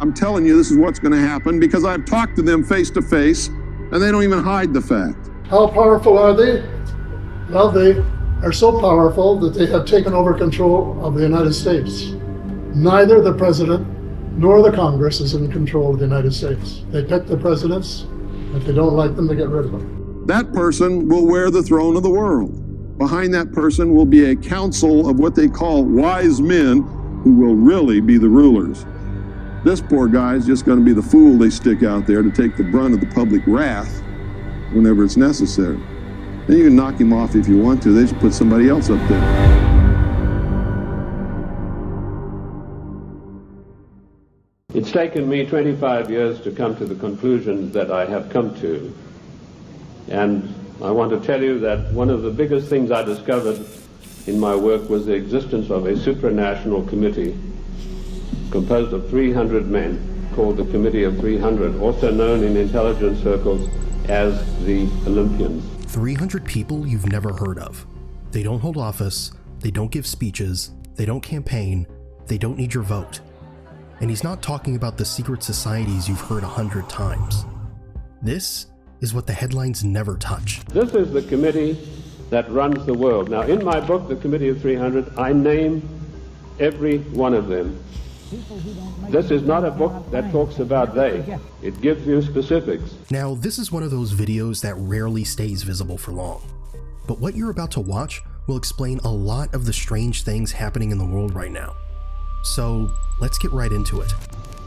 I'm telling you this is what's going to happen because I've talked to them face to face, and they don't even hide the fact. How powerful are they? Well, they are so powerful that they have taken over control of the United States. Neither the president nor the Congress is in control of the United States. They pick the presidents. If they don't like them, they get rid of them. That person will wear the throne of the world. Behind that person will be a council of what they call wise men who will really be the rulers. This poor guy is just going to be the fool they stick out there to take the brunt of the public wrath whenever it's necessary. Then you can knock him off if you want to. They just put somebody else up there. It's taken me 25 years to come to the conclusions that I have come to. And I want to tell you that one of the biggest things I discovered in my work was the existence of a supranational committee composed of 300 men called the Committee of 300, also known in intelligence circles as the Olympians. 300 people you've never heard of. They don't hold office, they don't give speeches, they don't campaign, they don't need your vote. And he's not talking about the secret societies you've heard 100 times. This is what the headlines never touch. This is the committee that runs the world. Now, in my book, The Committee of 300, I name every one of them. This is not a book that talks about they. It gives you specifics. Now, this is one of those videos that rarely stays visible for long. But what you're about to watch will explain a lot of the strange things happening in the world right now. So, let's get right into it.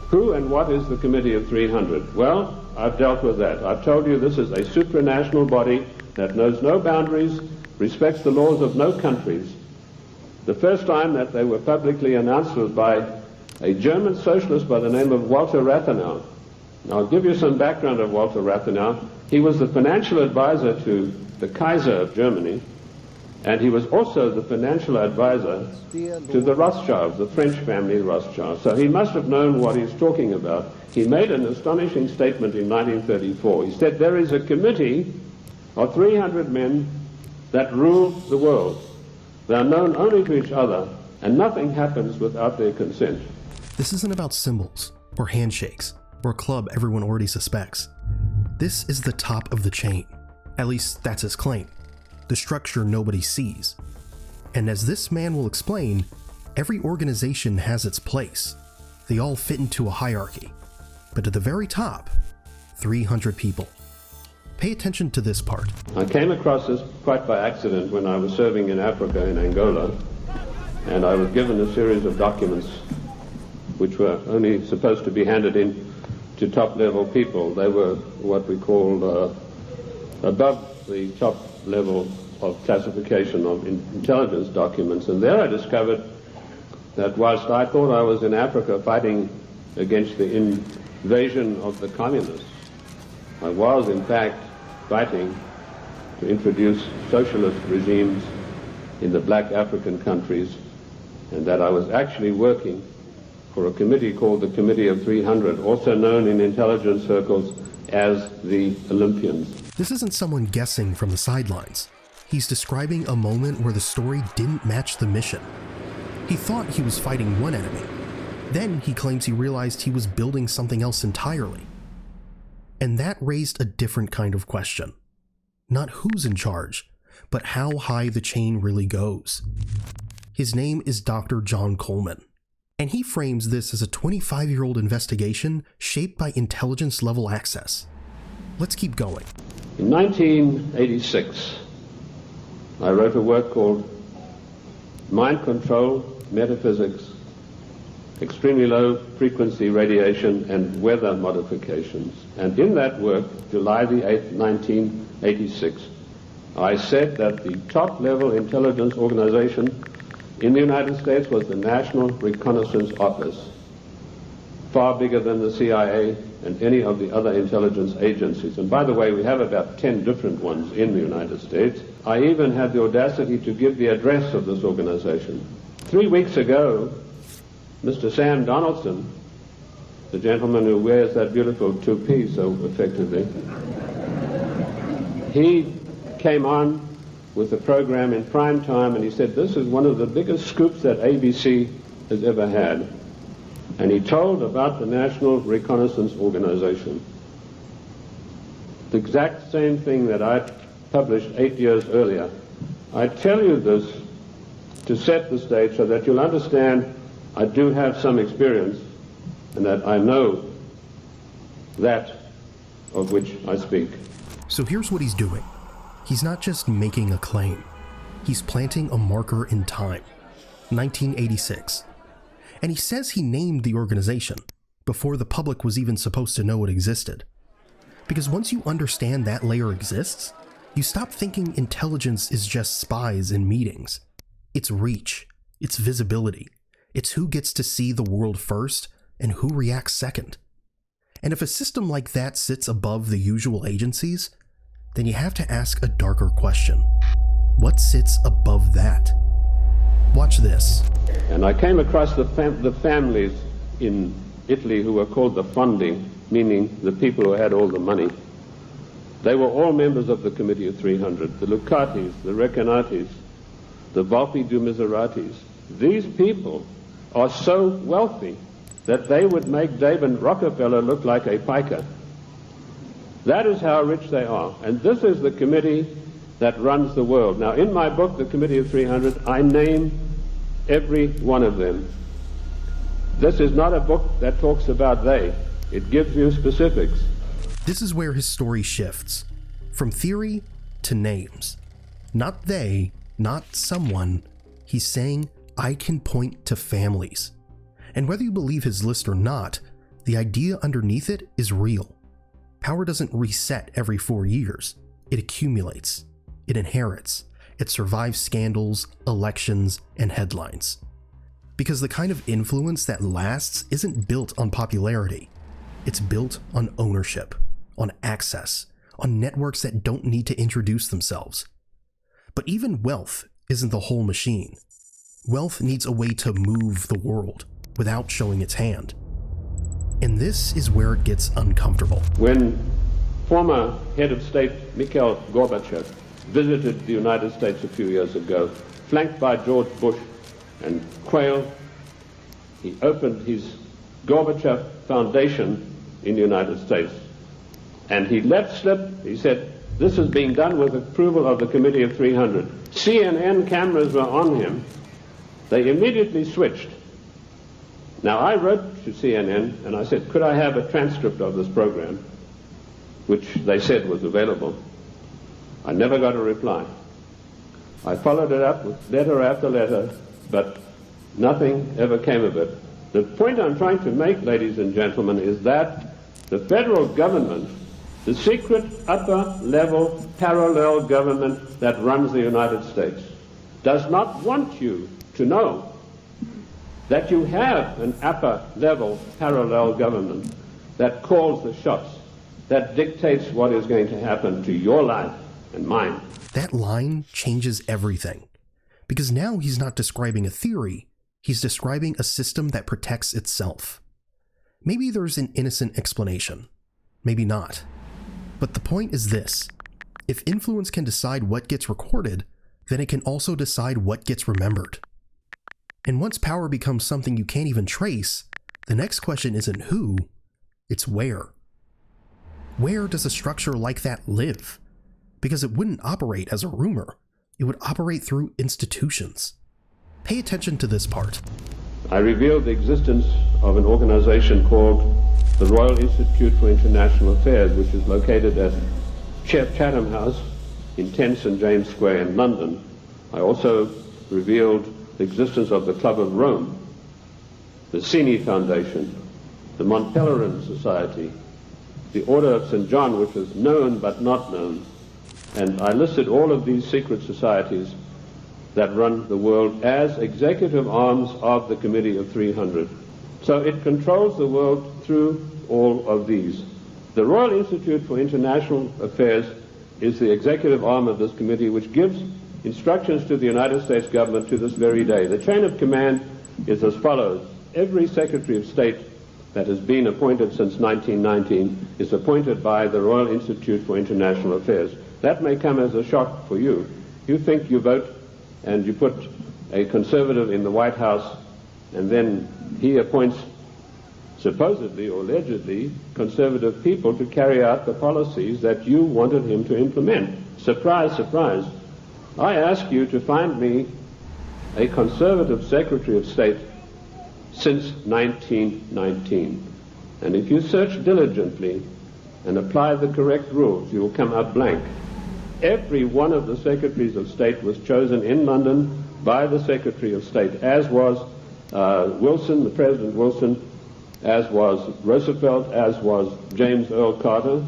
Who and what is the Committee of 300? Well, I've dealt with that. I've told you this is a supranational body that knows no boundaries, respects the laws of no countries. The first time that they were publicly announced was by a German socialist by the name of Walter Rathenau. Now, I'll give you some background of Walter Rathenau. He was the financial advisor to the Kaiser of Germany, and he was also the financial advisor to the Rothschilds, the French family Rothschild. So he must have known what he's talking about. He made an astonishing statement in 1934. He said, there is a committee of 300 men that rule the world. They are known only to each other, and nothing happens without their consent. This isn't about symbols, or handshakes, or a club everyone already suspects. This is the top of the chain. At least that's his claim. The structure nobody sees. And as this man will explain, every organization has its place. They all fit into a hierarchy. But at the very top, 300 people. Pay attention to this part. I came across this quite by accident when I was serving in Africa, in Angola, and I was given a series of documents which were only supposed to be handed in to top-level people. They were what we called above the top level of classification of intelligence documents. And there I discovered that whilst I thought I was in Africa fighting against the invasion of the communists, I was in fact fighting to introduce socialist regimes in the black African countries, and that I was actually working for a committee called the Committee of 300, also known in intelligence circles as the Olympians. This isn't someone guessing from the sidelines. He's describing a moment where the story didn't match the mission. He thought he was fighting one enemy. Then he claims he realized he was building something else entirely. And that raised a different kind of question. Not who's in charge, but how high the chain really goes. His name is Dr. John Coleman, and he frames this as a 25-year-old investigation shaped by intelligence-level access. Let's keep going. In 1986, I wrote a work called Mind Control, Metaphysics, Extremely Low Frequency Radiation and Weather Modifications. And in that work, July the 8th, 1986, I said that the top-level intelligence organization in the United States was the National Reconnaissance Office, far bigger than the CIA and any of the other intelligence agencies. And by the way, we have about 10 different ones in the United States. I even had the audacity to give the address of this organization. 3 weeks ago, Mr. Sam Donaldson, the gentleman who wears that beautiful toupee so effectively, he came on with a program in prime time, and he said, this is one of the biggest scoops that ABC has ever had. and he told about the National Reconnaissance Organization. The exact same thing that I published 8 years earlier. I tell you this to set the stage so that you'll understand I do have some experience and that I know that of which I speak. So here's what he's doing. He's not just making a claim. He's planting a marker in time, 1986. And he says he named the organization before the public was even supposed to know it existed. Because once you understand that layer exists, you stop thinking intelligence is just spies in meetings. It's reach, it's visibility, it's who gets to see the world first and who reacts second. And if a system like that sits above the usual agencies, then you have to ask a darker question. What sits above that? Watch this. And I came across the families in Italy who were called the Fondi, meaning the people who had all the money. They were all members of the Committee of 300, the Lucatis, the Recanatis, the Volpi du Miseratis. These people are so wealthy that they would make David Rockefeller look like a piker. That is how rich they are. And this is the committee that runs the world. Now, in my book, The Committee of 300, I name every one of them. This is not a book that talks about they. It gives you specifics. This is where his story shifts, from theory to names. Not they, not someone. He's saying, I can point to families. And whether you believe his list or not, the idea underneath it is real. Power doesn't reset every 4 years. It accumulates. It inherits. It survives scandals, elections, and headlines. Because the kind of influence that lasts isn't built on popularity. It's built on ownership, on access, on networks that don't need to introduce themselves. But even wealth isn't the whole machine. Wealth needs a way to move the world without showing its hand. And this is where it gets uncomfortable. When former head of state Mikhail Gorbachev visited the United States a few years ago, flanked by George Bush and Quayle, he opened his Gorbachev Foundation in the United States. And he let slip, he said, this is being done with approval of the Committee of 300. CNN cameras were on him. They immediately switched. Now, I wrote to CNN and I said, could I have a transcript of this program, which they said was available. I never got a reply. I followed it up with letter after letter, but nothing ever came of it. The point I'm trying to make, ladies and gentlemen, is that the federal government, the secret upper-level parallel government that runs the United States, does not want you to know that you have an upper-level parallel government that calls the shots, that dictates what is going to happen to your life and mine. That line changes everything. Because now he's not describing a theory, he's describing a system that protects itself. Maybe there's an innocent explanation. Maybe not. But the point is this. If influence can decide what gets recorded, then it can also decide what gets remembered. And once power becomes something you can't even trace, the next question isn't who, it's where. Where does a structure like that live? Because it wouldn't operate as a rumor. It would operate through institutions. Pay attention to this part. I revealed the existence of an organization called the Royal Institute for International Affairs, which is located at Chatham House in 10 St. James Square in London. I also revealed the existence of the Club of Rome, the Cini Foundation, the Mont Pelerin Society, the Order of St. John, which was known but not known. And I listed all of these secret societies that run the world as executive arms of the Committee of 300. So it controls the world through all of these. The Royal Institute for International Affairs is the executive arm of this committee, which gives instructions to the United States government to this very day. The chain of command is as follows. Every Secretary of State that has been appointed since 1919 is appointed by the Royal Institute for International Affairs. That may come as a shock for you. You think you vote and you put a conservative in the White House, and then he appoints supposedly or allegedly conservative people to carry out the policies that you wanted him to implement. Surprise, surprise. I ask you to find me a conservative Secretary of State since 1919. And if you search diligently and apply the correct rules, you will come out blank. Every one of the Secretaries of State was chosen in London by the Secretary of State, as was Wilson, the President Wilson, as was Roosevelt, as was James Earl Carter.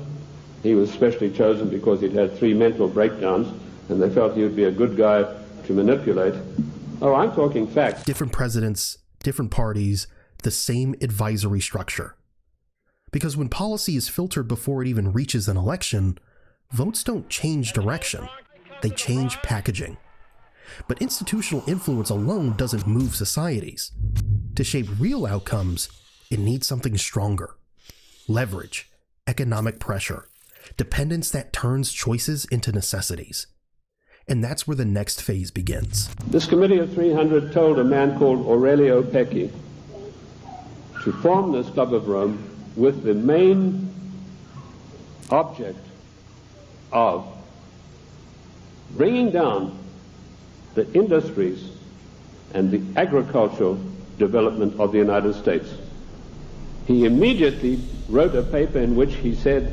He was specially chosen because he'd had 3 mental breakdowns, and they felt he would be a good guy to manipulate. Oh, I'm talking facts. Different presidents, different parties, the same advisory structure. Because when policy is filtered before it even reaches an election, votes don't change direction, they change packaging. But institutional influence alone doesn't move societies. To shape real outcomes, it needs something stronger. Leverage, economic pressure, dependence that turns choices into necessities. And that's where the next phase begins. This Committee of 300 told a man called Aurelio Pecci to form this Club of Rome with the main object of bringing down the industries and the agricultural development of the United States. He immediately wrote a paper in which he said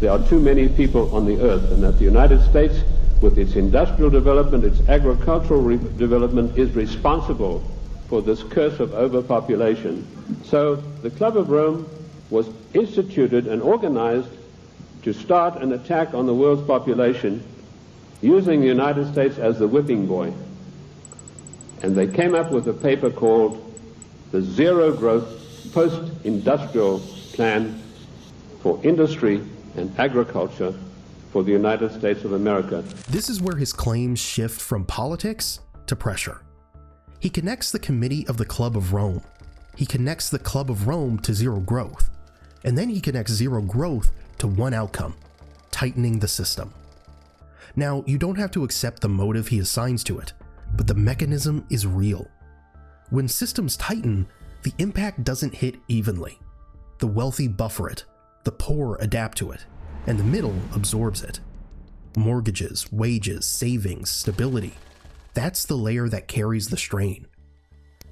there are too many people on the earth, and that the United States, with its industrial development, its agricultural development, is responsible for this curse of overpopulation. So the Club of Rome was instituted and organized to start an attack on the world's population using the United States as the whipping boy. And they came up with a paper called the Zero Growth Post-Industrial Plan for Industry and Agriculture for the United States of America. This is where his claims shift from politics to pressure. He connects the Committee of the Club of Rome. He connects the Club of Rome to zero growth. And then he connects zero growth to one outcome: tightening the system. Now, you don't have to accept the motive he assigns to it, but the mechanism is real. When systems tighten, the impact doesn't hit evenly. The wealthy buffer it, the poor adapt to it, and the middle absorbs it. Mortgages, wages, savings, stability. That's the layer that carries the strain.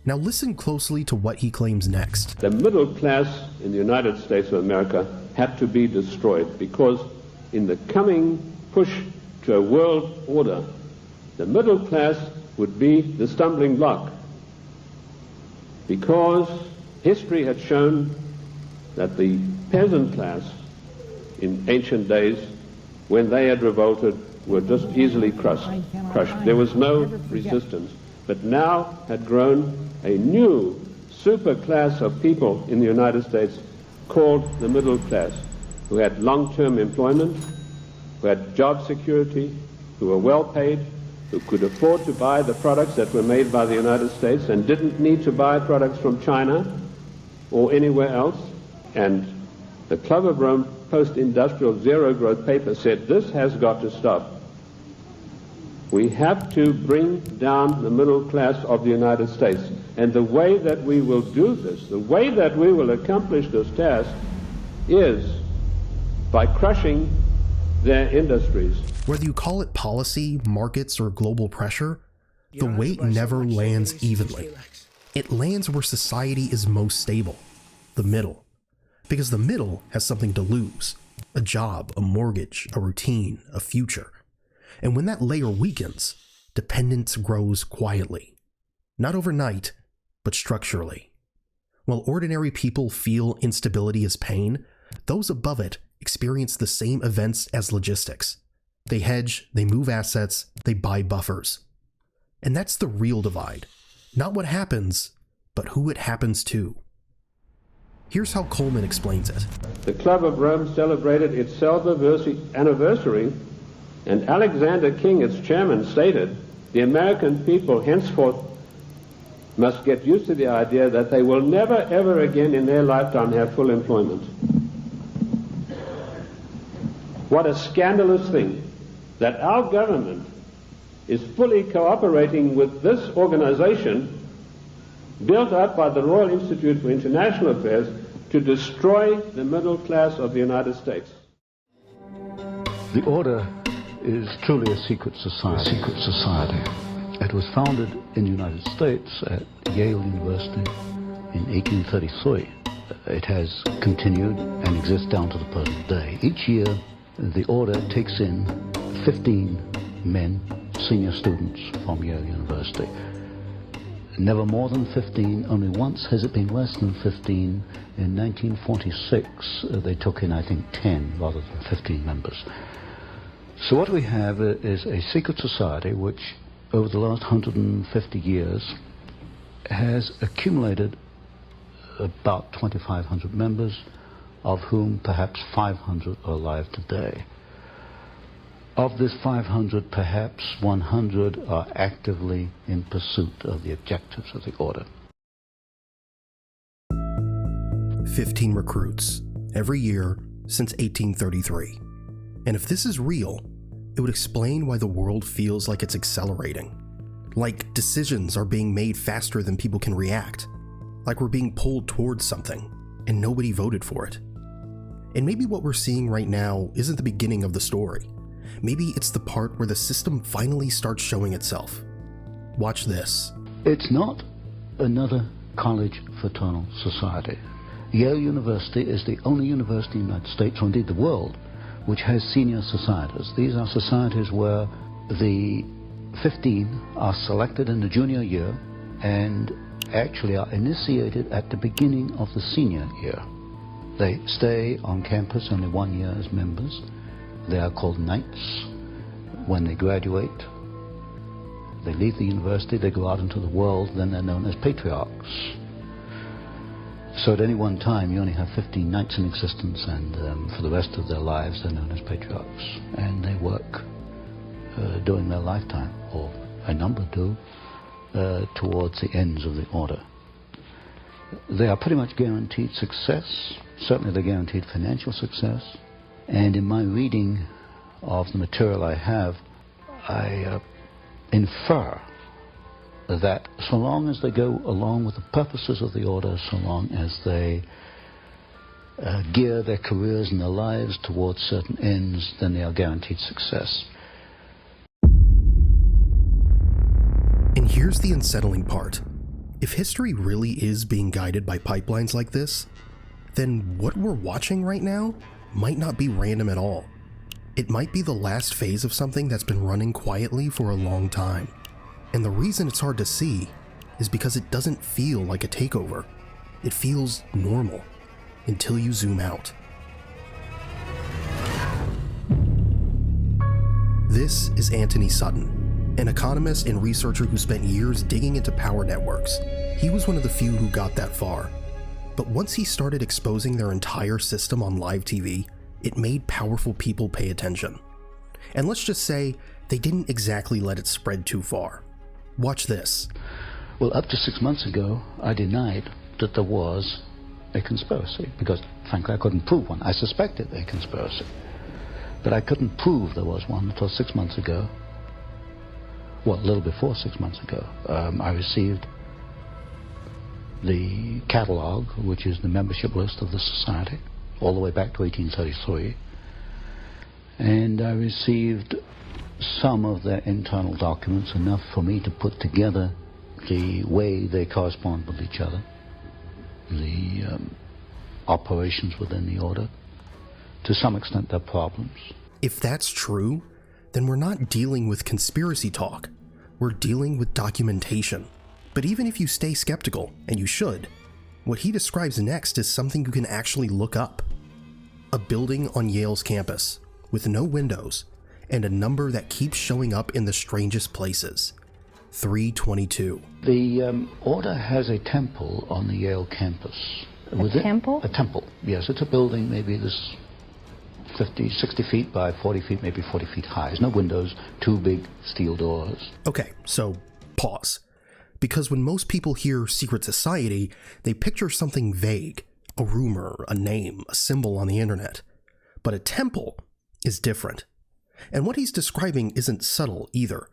Now listen closely to what he claims next. The middle class in the United States of America had to be destroyed because in the coming push to a world order, the middle class would be the stumbling block, because history had shown that the peasant class in ancient days, when they had revolted, were just easily crushed. There was no resistance. But now had grown a new super class of people in the United States called the middle class, who had long-term employment, who had job security, who were well paid, who could afford to buy the products that were made by the United States and didn't need to buy products from China or anywhere else. And the Club of Rome post-industrial zero-growth paper said this has got to stop. We have to bring down the middle class of the United States. And the way that we will do this, the way that we will accomplish this task, is by crushing their industries. Whether you call it policy, markets, or global pressure, the weight never lands evenly. It lands where society is most stable, the middle. Because the middle has something to lose: a job, a mortgage, a routine, a future. And when that layer weakens, dependence grows quietly. Not overnight, but structurally. While ordinary people feel instability as pain, those above it experience the same events as logistics. They hedge, they move assets, they buy buffers. And that's the real divide. Not what happens, but who it happens to. Here's how Coleman explains it. The Club of Rome celebrated its cell-diversity anniversary, and Alexander King, its chairman, stated, the American people henceforth must get used to the idea that they will never ever again in their lifetime have full employment. What a scandalous thing that our government is fully cooperating with this organization built up by the Royal Institute for International Affairs, to destroy the middle class of the United States. The Order is truly a secret society. It was founded in the United States at Yale University in 1833. It has continued and exists down to the present day. Each year, the Order takes in 15 men, senior students from Yale University. Never more than 15, only once has it been less than 15. In 1946, they took in, I think, 10 rather than 15 members. So what we have is a secret society which, over the last 150 years, has accumulated about 2,500 members, of whom perhaps 500 are alive today. Of this 500, perhaps 100 are actively in pursuit of the objectives of the Order. 15 recruits, every year since 1833. And if this is real, it would explain why the world feels like it's accelerating. Like decisions are being made faster than people can react. Like we're being pulled towards something, and nobody voted for it. And maybe what we're seeing right now isn't the beginning of the story. Maybe it's the part where the system finally starts showing itself. Watch this. It's not another college fraternal society. Yale University is the only university in the United States, or indeed the world, which has senior societies. These are societies where the 15 are selected in the junior year and actually are initiated at the beginning of the senior year. They stay on campus only 1 year as members. They are called knights. When they graduate, they leave the university, they go out into the world, then they're known as patriarchs. So at any one time, you only have 15 knights in existence, and for the rest of their lives, they're known as patriarchs. And they work during their lifetime, or a number do, towards the ends of the Order. They are pretty much guaranteed success. Certainly they're guaranteed financial success. And in my reading of the material I have, I infer that so long as they go along with the purposes of the Order, so long as they gear their careers and their lives towards certain ends, then they are guaranteed success. And here's the unsettling part. If history really is being guided by pipelines like this, then what we're watching right now might not be random at all. It might be the last phase of something that's been running quietly for a long time. And the reason it's hard to see is because it doesn't feel like a takeover. It feels normal until you zoom out. This is Anthony Sutton, an economist and researcher who spent years digging into power networks. He was one of the few who got that far. But once he started exposing their entire system on live TV, it made powerful people pay attention. And let's just say they didn't exactly let it spread too far. Watch this. Well, up to 6 months ago, I denied that there was a conspiracy, because frankly I couldn't prove one. I suspected a conspiracy, but I couldn't prove there was one until 6 months ago. Well, a little before 6 months ago, I received the catalog, which is the membership list of the society, all the way back to 1833, and I received some of their internal documents, enough for me to put together the way they correspond with each other, the operations within the Order, to some extent their problems. If that's true, then we're not dealing with conspiracy talk. We're dealing with documentation. But even if you stay skeptical, and you should, what he describes next is something you can actually look up. A building on Yale's campus, with no windows, and a number that keeps showing up in the strangest places. 322. The Order has a temple on the Yale campus. A temple? A temple, yes. It's a building maybe this 50, 60 feet by 40 feet, maybe 40 feet high. There's no windows, 2 big steel doors. Okay, so pause. Because when most people hear secret society, they picture something vague, a rumor, a name, a symbol on the internet. But a temple is different. And what he's describing isn't subtle either.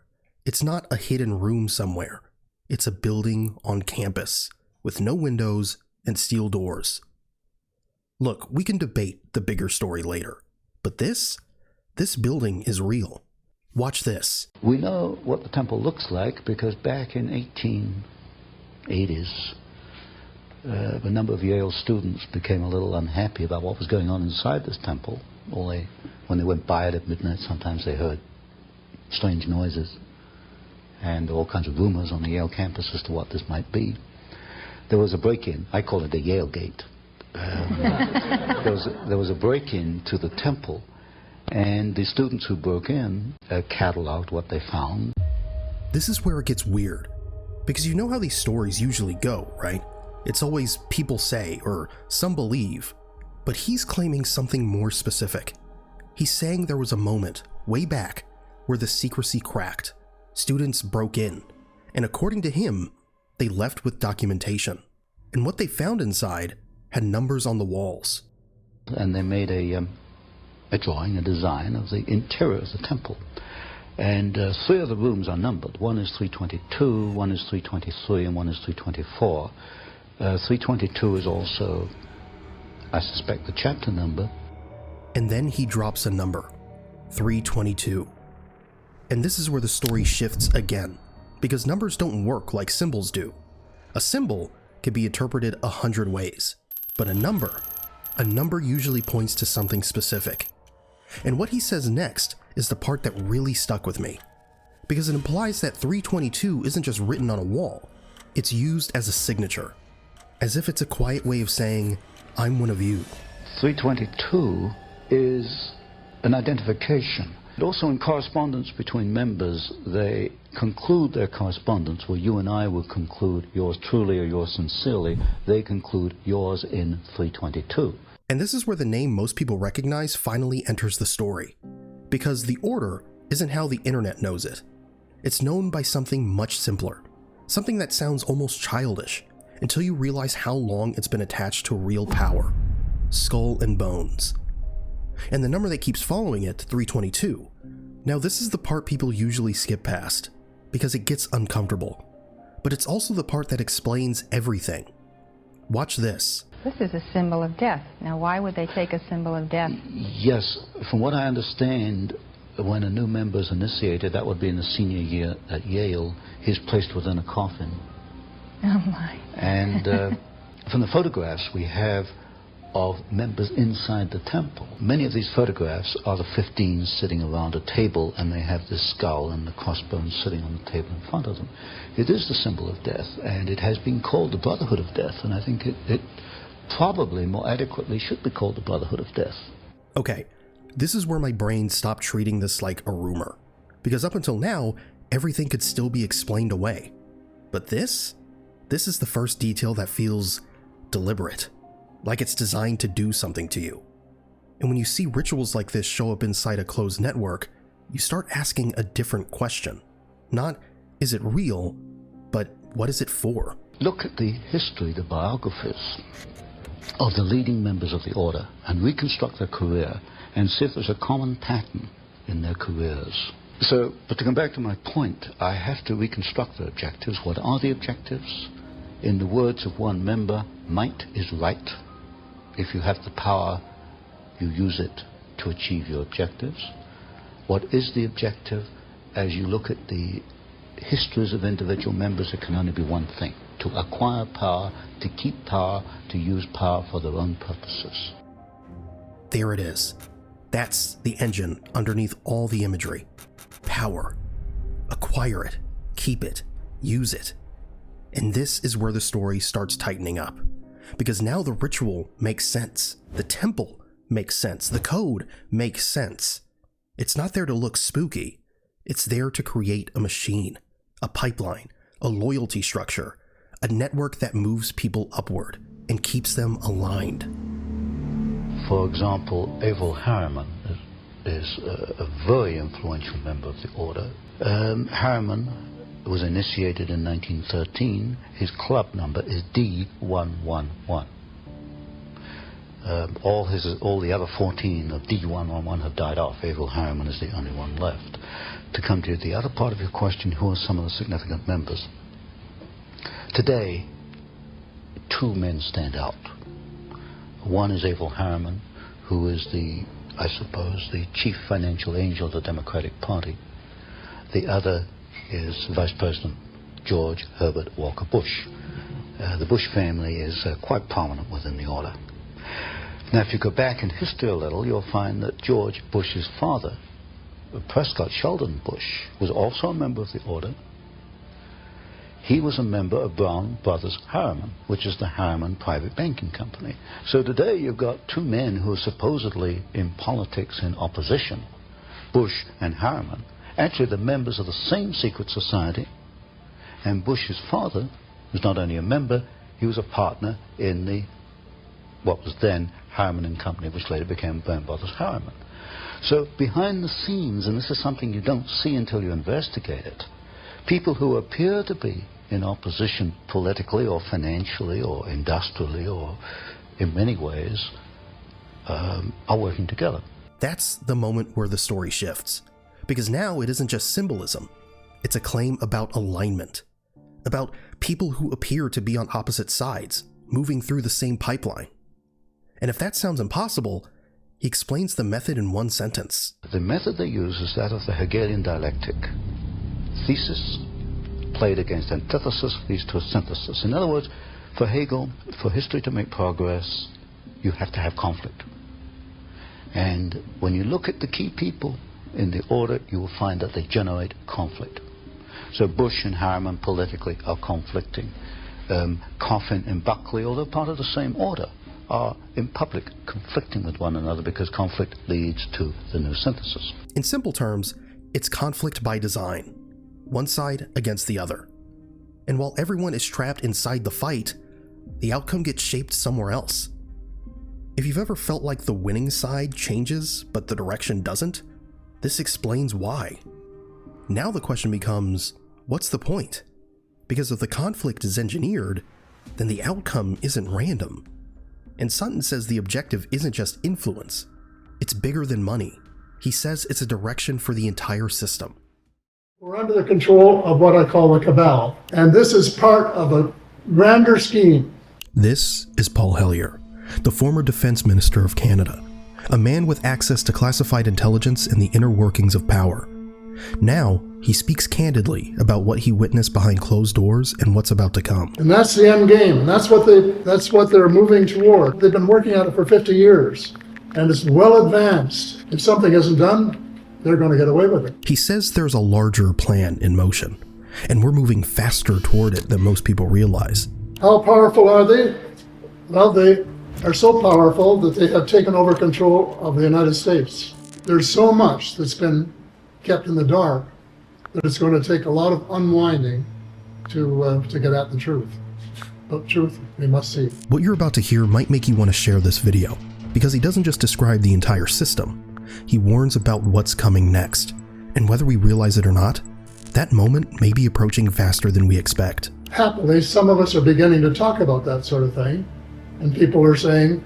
It's not a hidden room somewhere. It's a building on campus, with no windows and steel doors. Look, we can debate the bigger story later, but this building is real. Watch this. We know what the temple looks like because back in 1880s, a number of Yale students became a little unhappy about what was going on inside this temple. When they went by it at midnight, sometimes they heard strange noises and all kinds of rumors on the Yale campus as to what this might be. There was a break-in. I call it the Yale Gate. There was a break-in to the temple, and the students who broke in cataloged what they found. This is where it gets weird, because you know how these stories usually go, right? It's always people say, or some believe, but he's claiming something more specific. He's saying there was a moment, way back, where the secrecy cracked. Students broke in, and according to him, they left with documentation. And what they found inside had numbers on the walls. And they made a drawing, a design of the interior of the temple. And 3 of the rooms are numbered. One is 322, one is 323, and one is 324. 322 is also, I suspect, the chapter number. And then he drops a number, 322. And this is where the story shifts again, because numbers don't work like symbols do. A symbol can be interpreted 100 ways, but a number usually points to something specific. And what he says next is the part that really stuck with me, because it implies that 322 isn't just written on a wall, it's used as a signature, as if it's a quiet way of saying, I'm one of you. 322 is an identification. And also in correspondence between members, they conclude their correspondence where you and I would conclude yours truly or yours sincerely. They conclude yours in 322. And this is where the name most people recognize finally enters the story, because the order isn't how the internet knows it. It's known by something much simpler, something that sounds almost childish, until you realize how long it's been attached to real power: skull and bones. And the number that keeps following it, 322. Now this is the part people usually skip past, because it gets uncomfortable. But it's also the part that explains everything. Watch this. This is a symbol of death. Now why would they take a symbol of death? Yes, from what I understand, when a new member is initiated, that would be in the senior year at Yale, he's placed within a coffin. Oh my. And from the photographs we have of members inside the temple, many of these photographs are the 15s sitting around a table, and they have this skull and the crossbones sitting on the table in front of them. It is the symbol of death, and it has been called the Brotherhood of Death, and I think it probably more adequately should be called the Brotherhood of Death. Okay, this is where my brain stopped treating this like a rumor, because up until now, everything could still be explained away. But this is the first detail that feels deliberate, like it's designed to do something to you. And when you see rituals like this show up inside a closed network, you start asking a different question. Not, is it real, but what is it for? Look at the history, the biographies of the leading members of the order, and reconstruct their career, and see if there's a common pattern in their careers. But to come back to my point, I have to reconstruct the objectives. What are the objectives? In the words of one member, might is right. If you have the power, you use it to achieve your objectives. What is the objective? As you look at the histories of individual members, it can only be one thing: to acquire power, to keep power, to use power for their own purposes. There it is. That's the engine underneath all the imagery. Power. Acquire it, keep it, use it. And this is where the story starts tightening up, because now the ritual makes sense, the temple makes sense, the code makes sense. It's not there to look spooky, it's there to create a machine, a pipeline, a loyalty structure, a network that moves people upward and keeps them aligned. For example, Averell Harriman is a very influential member of the order. Harriman was initiated in 1913. His club number is D111. All the other 14 of D111 have died off. Averell Harriman is the only one left. To come to the other part of your question, who are some of the significant members? Today, 2 men stand out. One is Averell Harriman, who is I suppose, the chief financial angel of the Democratic Party. The other is Vice President George Herbert Walker Bush. The Bush family is quite prominent within the order. Now, if you go back in history a little, you'll find that George Bush's father, Prescott Sheldon Bush, was also a member of the order. He was a member of Brown Brothers Harriman, which is the Harriman private banking company. So today you've got two men who are supposedly in politics in opposition, Bush and Harriman. Actually, they're members of the same secret society, and Bush's father was not only a member, he was a partner in what was then Harriman and Company, which later became Brown Brothers Harriman. So behind the scenes, and this is something you don't see until you investigate it, people who appear to be in opposition politically or financially or industrially or in many ways are working together. That's the moment where the story shifts. Because now it isn't just symbolism. It's a claim about alignment. About people who appear to be on opposite sides, moving through the same pipeline. And if that sounds impossible, he explains the method in one sentence. The method they use is that of the Hegelian dialectic. Thesis played against antithesis leads to a synthesis. In other words, for Hegel, for history to make progress, you have to have conflict. And when you look at the key people in the order, you will find that they generate conflict. So Bush and Harriman politically are conflicting. Coffin and Buckley, although part of the same order, are in public conflicting with one another because conflict leads to the new synthesis. In simple terms, it's conflict by design. One side against the other. And while everyone is trapped inside the fight, the outcome gets shaped somewhere else. If you've ever felt like the winning side changes, but the direction doesn't, this explains why. Now the question becomes, what's the point? Because if the conflict is engineered, then the outcome isn't random. And Sutton says the objective isn't just influence, it's bigger than money. He says it's a direction for the entire system. We're under the control of what I call the cabal, and this is part of a grander scheme. This is Paul Hellyer, the former Defense Minister of Canada, a man with access to classified intelligence and the inner workings of power. Now, he speaks candidly about what he witnessed behind closed doors and what's about to come. And that's the end game, and that's what they're moving toward. They've been working on it for 50 years, and it's well advanced. If something isn't done, they're going to get away with it. He says there's a larger plan in motion, and we're moving faster toward it than most people realize. How powerful are they? Well, they are so powerful that they have taken over control of the United States. There's so much that's been kept in the dark that it's going to take a lot of unwinding to get at the truth. But truth, we must see. What you're about to hear might make you want to share this video, because he doesn't just describe the entire system. He warns about what's coming next, and whether we realize it or not, that moment may be approaching faster than we expect. Happily, some of us are beginning to talk about that sort of thing, and people are saying,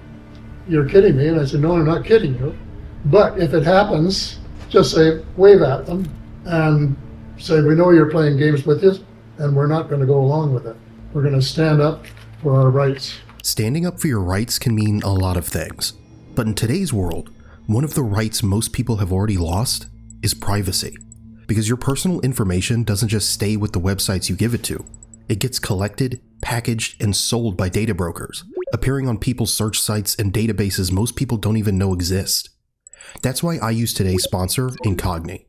"You're kidding me," and I said, "No, I'm not kidding you. But if it happens, just say, wave at them, and say, we know you're playing games with us, and we're not going to go along with it. We're going to stand up for our rights." Standing up for your rights can mean a lot of things, but in today's world, one of the rights most people have already lost is privacy. Because your personal information doesn't just stay with the websites you give it to. It gets collected, packaged, and sold by data brokers, appearing on people's search sites and databases most people don't even know exist. That's why I use today's sponsor, Incogni.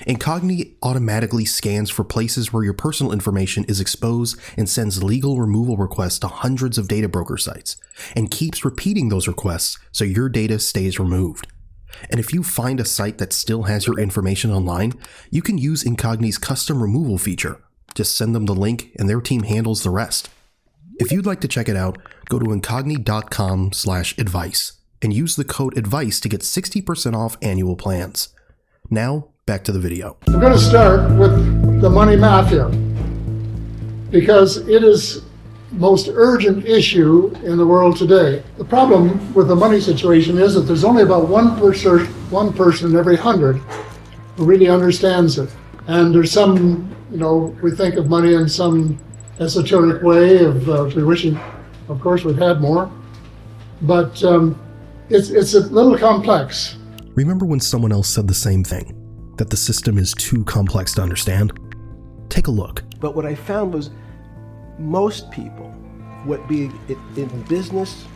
Incogni automatically scans for places where your personal information is exposed and sends legal removal requests to hundreds of data broker sites, and keeps repeating those requests so your data stays removed. And if you find a site that still has your information online, you can use Incogni's custom removal feature. Just send them the link and their team handles the rest. If you'd like to check it out, go to incogni.com/advice and use the code ADVICE to get 60% off annual plans. Now, back to the video. I'm going to start with the money mafia, because it is the most urgent issue in the world today. The problem with the money situation is that there's only about one person in every 100 who really understands it. And there's some, we think of money in some esoteric way of we wishing, of course, we've had more. But it's a little complex. Remember when someone else said the same thing? That the system is too complex to understand? Take a look. But what I found was most people, what be it in business,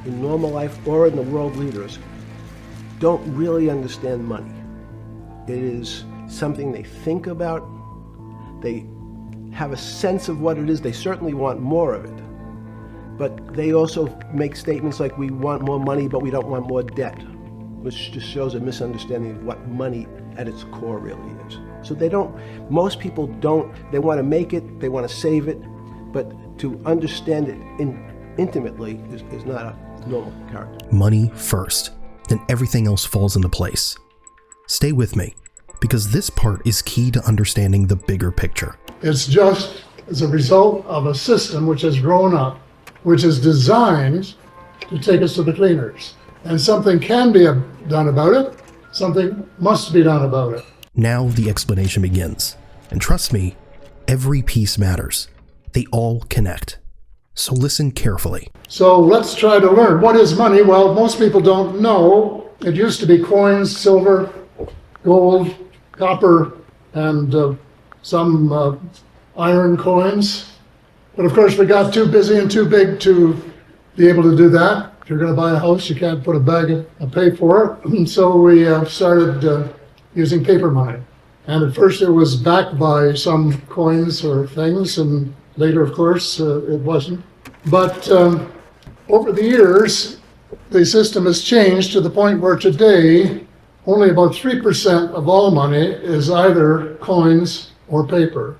in normal life, or in the world leaders, don't really understand money. It is something they think about. They have a sense of what it is. They certainly want more of it. But they also make statements like, we want more money, but we don't want more debt, which just shows a misunderstanding of what money at its core really is. So most people don't, they want to make it, they want to save it, but to understand it intimately is not a normal character. Money first, then everything else falls into place. Stay with me, because this part is key to understanding the bigger picture. It's just as a result of a system which has grown up, which is designed to take us to the cleaners. And something can be done about it, something must be done about it. Now the explanation begins. And trust me, every piece matters. They all connect. So listen carefully. So let's try to learn. What is money? Well, most people don't know. It used to be coins, silver, gold, copper, and some iron coins. But of course, we got too busy and too big to be able to do that. If you're going to buy a house, you can't put a bag and pay for it. So we started using paper money. And at first it was backed by some coins or things, and later, of course, it wasn't. But over the years, the system has changed to the point where today, only about 3% of all money is either coins or paper.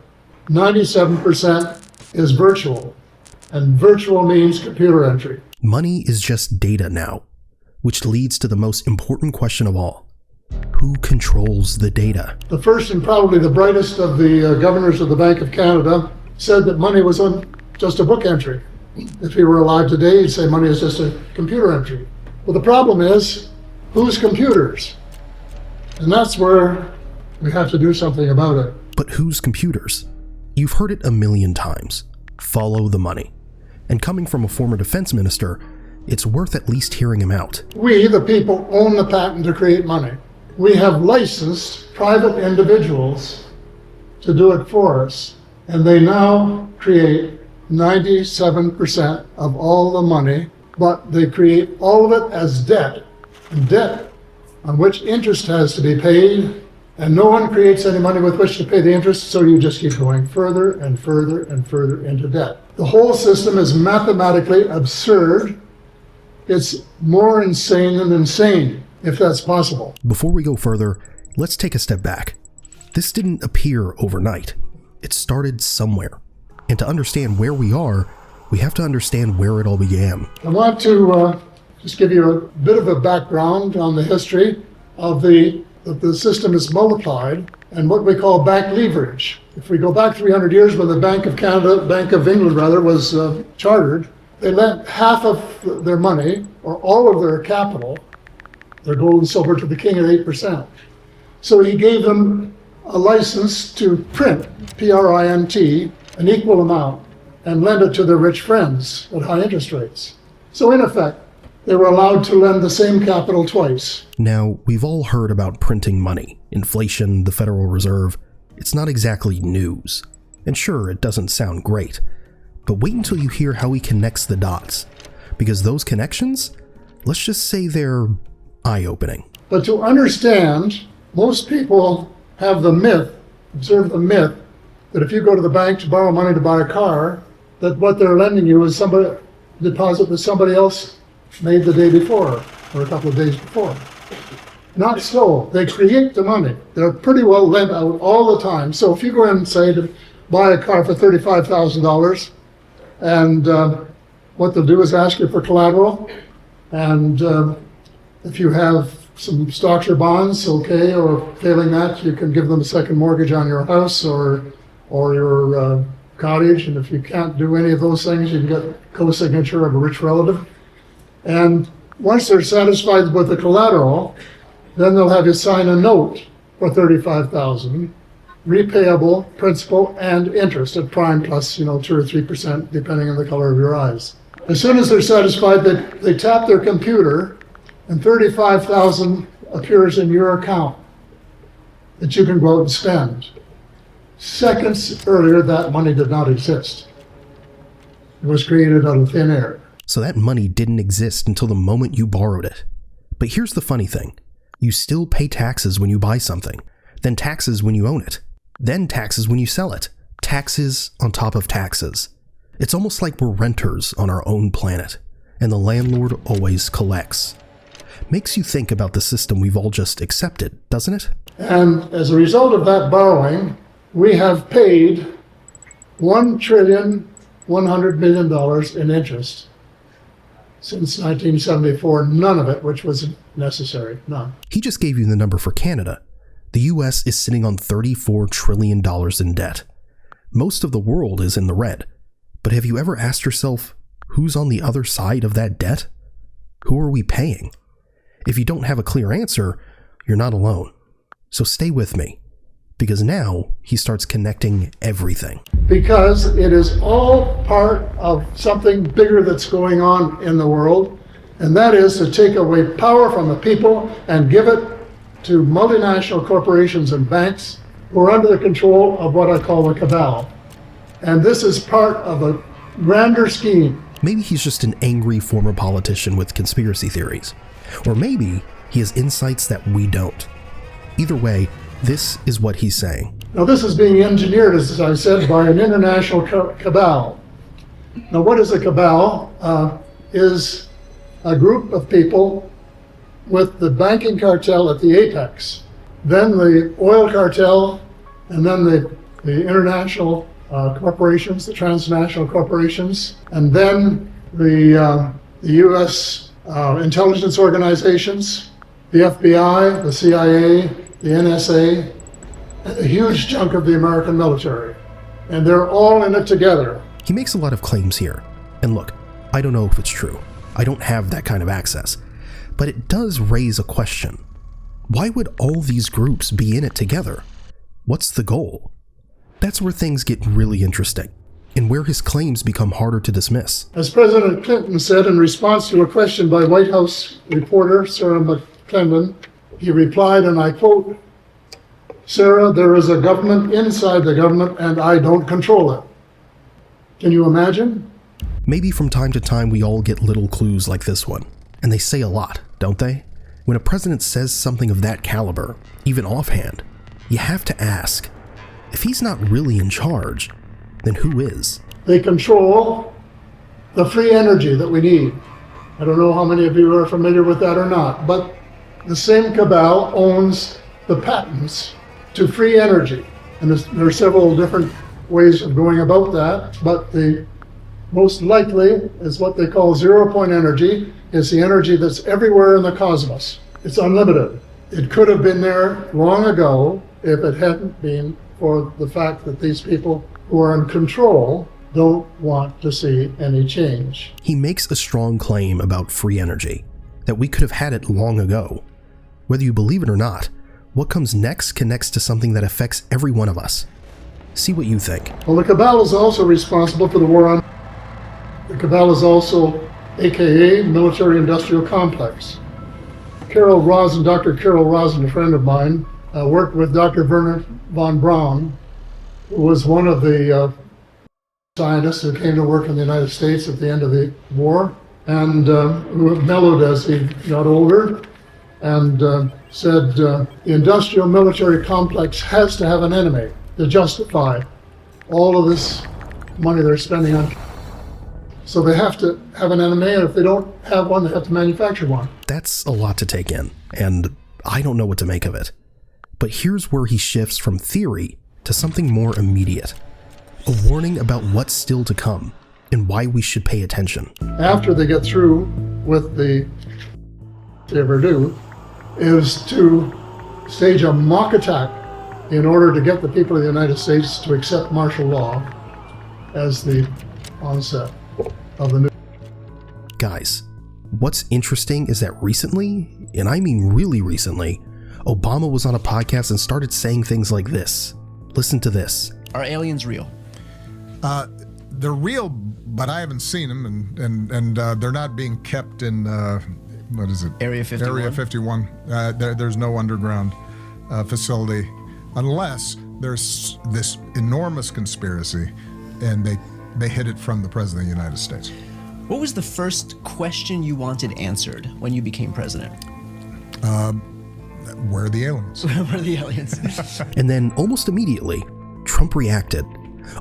97% is virtual, and virtual means computer entry. Money is just data now, which leads to the most important question of all. Who controls the data? The first and probably the brightest of the governors of the Bank of Canada said that money was just a book entry. If he were alive today, he'd say money is just a computer entry. Well, the problem is, whose computers? And that's where we have to do something about it. But whose computers? You've heard it a million times. Follow the money. And coming from a former defense minister, it's worth at least hearing him out. We, the people, own the patent to create money. We have licensed private individuals to do it for us. And they now create 97% of all the money, but they create all of it as debt. And debt on which interest has to be paid, and no one creates any money with which to pay the interest, so you just keep going further and further and further into debt. The whole system is mathematically absurd. It's more insane than insane, if that's possible. Before we go further, let's take a step back. This didn't appear overnight. It started somewhere. And to understand where we are, we have to understand where it all began. I want to just give you a bit of a background on the history of the system is multiplied and what we call back leverage. If we go back 300 years when the Bank of England was chartered, they lent half of their money or all of their capital, their gold and silver, to the king at 8%. So he gave them a license to print, P-R-I-N-T, an equal amount and lend it to their rich friends at high interest rates. So in effect, they were allowed to lend the same capital twice. Now, we've all heard about printing money, inflation, the Federal Reserve. It's not exactly news. And sure, it doesn't sound great. But wait until you hear how he connects the dots. Because those connections, let's just say they're eye-opening. But to understand, most people have the myth, observe the myth, that if you go to the bank to borrow money to buy a car, that what they're lending you is somebody deposit that somebody else made the day before or a couple of days before. Not so. They create the money. They're pretty well lent out all the time. So if you go in and say to buy a car for $35,000, and what they'll do is ask you for collateral, and if you have some stocks or bonds, okay, or failing that, you can give them a second mortgage on your house or your cottage, and if you can't do any of those things, you can get co-signature of a rich relative. And once they're satisfied with the collateral, then they'll have you sign a note for $35,000, repayable principal and interest at prime plus, 2 or 3%, depending on the color of your eyes. As soon as they're satisfied, they tap their computer and $35,000 appears in your account that you can go out and spend. Seconds earlier, that money did not exist. It was created out of thin air. So that money didn't exist until the moment you borrowed it. But here's the funny thing. You still pay taxes when you buy something, then taxes when you own it, then taxes when you sell it. Taxes on top of taxes. It's almost like we're renters on our own planet, and the landlord always collects. Makes you think about the system we've all just accepted, doesn't it? And as a result of that borrowing, we have paid $1,100 billion in interest since 1974, none of it which was necessary, none. He just gave you the number for Canada. The US is sitting on $34 trillion in debt. Most of the world is in the red. But have you ever asked yourself, who's on the other side of that debt? Who are we paying? If you don't have a clear answer, you're not alone. So stay with me, because now he starts connecting everything. Because it is all part of something bigger that's going on in the world, and that is to take away power from the people and give it to multinational corporations and banks who are under the control of what I call the cabal. And this is part of a grander scheme. Maybe he's just an angry former politician with conspiracy theories. Or maybe he has insights that we don't. Either way, this is what he's saying. Now this is being engineered, as I said, by an international cabal. Now what is a cabal? Is a group of people with the banking cartel at the apex, then the oil cartel, and then the international corporations, the transnational corporations, and then the U.S. Intelligence organizations, the FBI, the CIA, the NSA, and a huge chunk of the American military. And they're all in it together. He makes a lot of claims here. And look, I don't know if it's true. I don't have that kind of access. But it does raise a question. Why would all these groups be in it together? What's the goal? That's where things get really interesting, and where his claims become harder to dismiss. As President Clinton said in response to a question by White House reporter Sarah McClendon, he replied, and I quote, "Sarah, there is a government inside the government, and I don't control it." Can you imagine? Maybe from time to time we all get little clues like this one, and they say a lot, don't they? When a president says something of that caliber, even offhand, you have to ask, if he's not really in charge, then who is? They control the free energy that we need. I don't know how many of you are familiar with that or not, but the same cabal owns the patents to free energy. And there are several different ways of going about that, but the most likely is what they call zero-point energy. Is the energy that's everywhere in the cosmos. It's unlimited. It could have been there long ago if it hadn't been for the fact that these people who are in control don't want to see any change. He makes a strong claim about free energy, that we could have had it long ago. Whether you believe it or not, what comes next connects to something that affects every one of us. See what you think. Well, the cabal is also responsible for the war on. The cabal is also AKA military-industrial complex. Dr. Carol Rosin, a friend of mine, worked with Dr. Werner von Braun, who was one of the scientists who came to work in the United States at the end of the war, and who mellowed as he got older, and said the industrial military complex has to have an enemy to justify all of this money they're spending on. So they have to have an enemy, and if they don't have one, they have to manufacture one. That's a lot to take in, and I don't know what to make of it. But here's where he shifts from theory to something more immediate. A warning about what's still to come, and why we should pay attention. After they get through with the, if they ever do, is to stage a mock attack in order to get the people of the United States to accept martial law as the onset of the new. Guys, what's interesting is that recently, and I mean really recently, Obama was on a podcast and started saying things like this. Listen to this. Are aliens real? They're real, but I haven't seen them, and they're not being kept in, what is it? Area 51? Area 51. There's no underground facility unless there's this enormous conspiracy and they hid it from the President of the United States. What was the first question you wanted answered when you became president? Where are the aliens? Where are the aliens? And then, almost immediately, Trump reacted,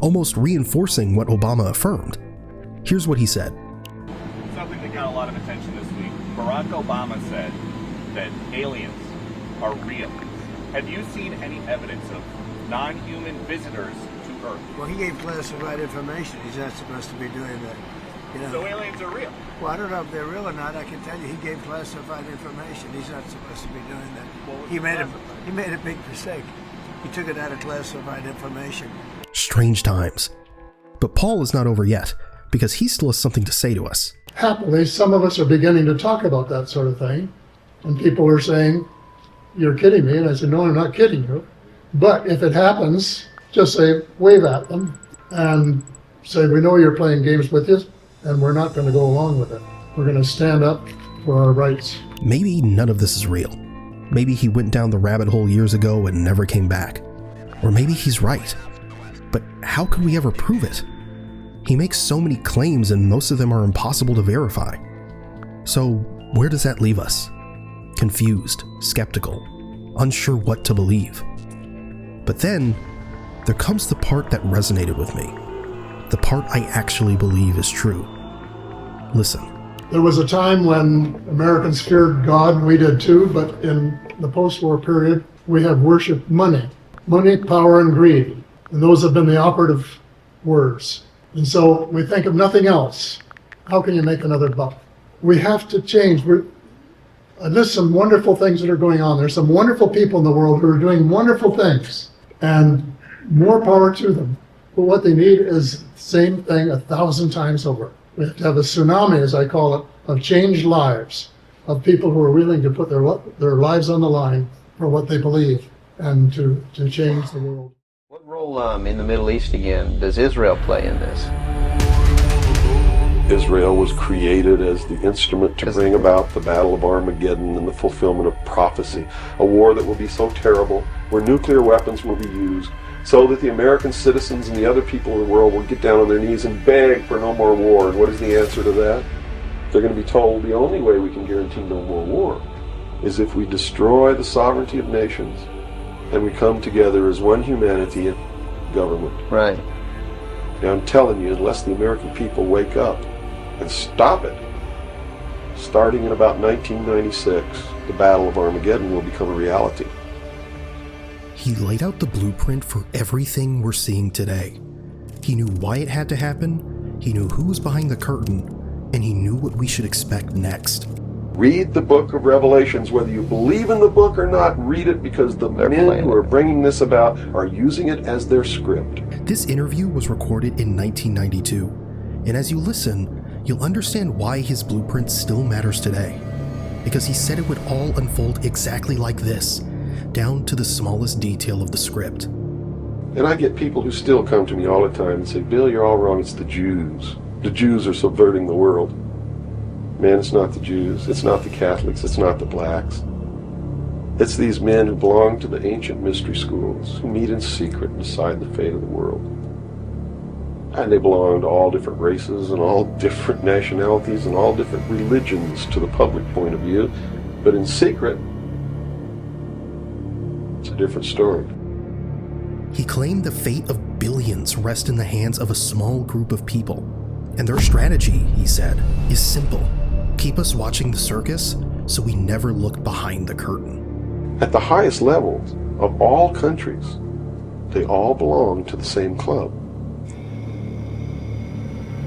almost reinforcing what Obama affirmed. Here's what he said. Something that got a lot of attention this week. Barack Obama said that aliens are real. Have you seen any evidence of non-human visitors to Earth? Well, he gave classified information. He's not supposed to be doing that. You know. So aliens are real? Well, I don't know if they're real or not. I can tell you he gave classified information. He's not supposed to be doing that. He made a big mistake. He took it out of classified information. Strange times. But Paul is not over yet, because he still has something to say to us. Happily, some of us are beginning to talk about that sort of thing. And people are saying, "You're kidding me." And I said, "No, I'm not kidding you. But if it happens, just say, wave at them and say, we know you're playing games with us, and we're not going to go along with it. We're going to stand up for our rights." Maybe none of this is real. Maybe he went down the rabbit hole years ago and never came back. Or maybe he's right. But how could we ever prove it? He makes so many claims and most of them are impossible to verify. So where does that leave us? Confused, skeptical, unsure what to believe. But then there comes the part that resonated with me. The part I actually believe is true. Listen. There was a time when Americans feared God, and we did too, but in the post-war period, we have worshipped money. Money, power, and greed. And those have been the operative words. And so we think of nothing else. How can you make another buck? We have to change. There's some wonderful things that are going on. There's some wonderful people in the world who are doing wonderful things, and more power to them. But what they need is the same thing 1,000 times over. We have to have a tsunami, as I call it, of changed lives, of people who are willing to put their lives on the line for what they believe and to change the world. What role in the Middle East again does Israel play in this? Israel was created as the instrument to bring about the Battle of Armageddon and the fulfillment of prophecy, a war that will be so terrible, where nuclear weapons will be used, so that the American citizens and the other people in the world will get down on their knees and beg for no more war. And what is the answer to that? They're going to be told the only way we can guarantee no more war is if we destroy the sovereignty of nations and we come together as one humanity and government. Right. Now I'm telling you, unless the American people wake up and stop it, starting in about 1996, the Battle of Armageddon will become a reality. He laid out the blueprint for everything we're seeing today. He knew why it had to happen, he knew who was behind the curtain, and he knew what we should expect next. Read the book of Revelations, whether you believe in the book or not, read it, because the men who are bringing this about are using it as their script. This interview was recorded in 1992, and as you listen, you'll understand why his blueprint still matters today. Because he said it would all unfold exactly like this, down to the smallest detail of the script. And I get people who still come to me all the time and say, "Bill, you're all wrong, it's the Jews. The Jews are subverting the world." Man, it's not the Jews, it's not the Catholics, it's not the blacks. It's these men who belong to the ancient mystery schools, who meet in secret and decide the fate of the world. And they belong to all different races and all different nationalities and all different religions to the public point of view. But in secret, it's a different story. He claimed the fate of billions rest in the hands of a small group of people. And their strategy, he said, is simple. Keep us watching the circus so we never look behind the curtain. At the highest levels of all countries, they all belong to the same club.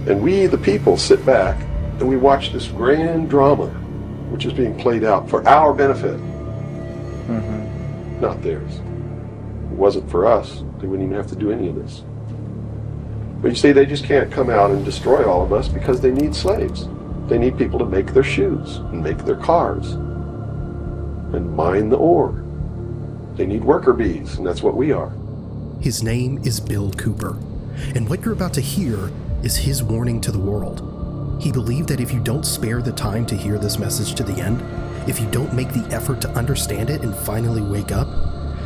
And we, the people, sit back and we watch this grand drama which is being played out for our benefit, not theirs. If it wasn't for us, they wouldn't even have to do any of this. But you see, they just can't come out and destroy all of us because they need slaves. They need people to make their shoes and make their cars and mine the ore. They need worker bees, and that's what we are. His name is Bill Cooper, and what you're about to hear is his warning to the world. He believed that if you don't spare the time to hear this message to the end, if you don't make the effort to understand it and finally wake up,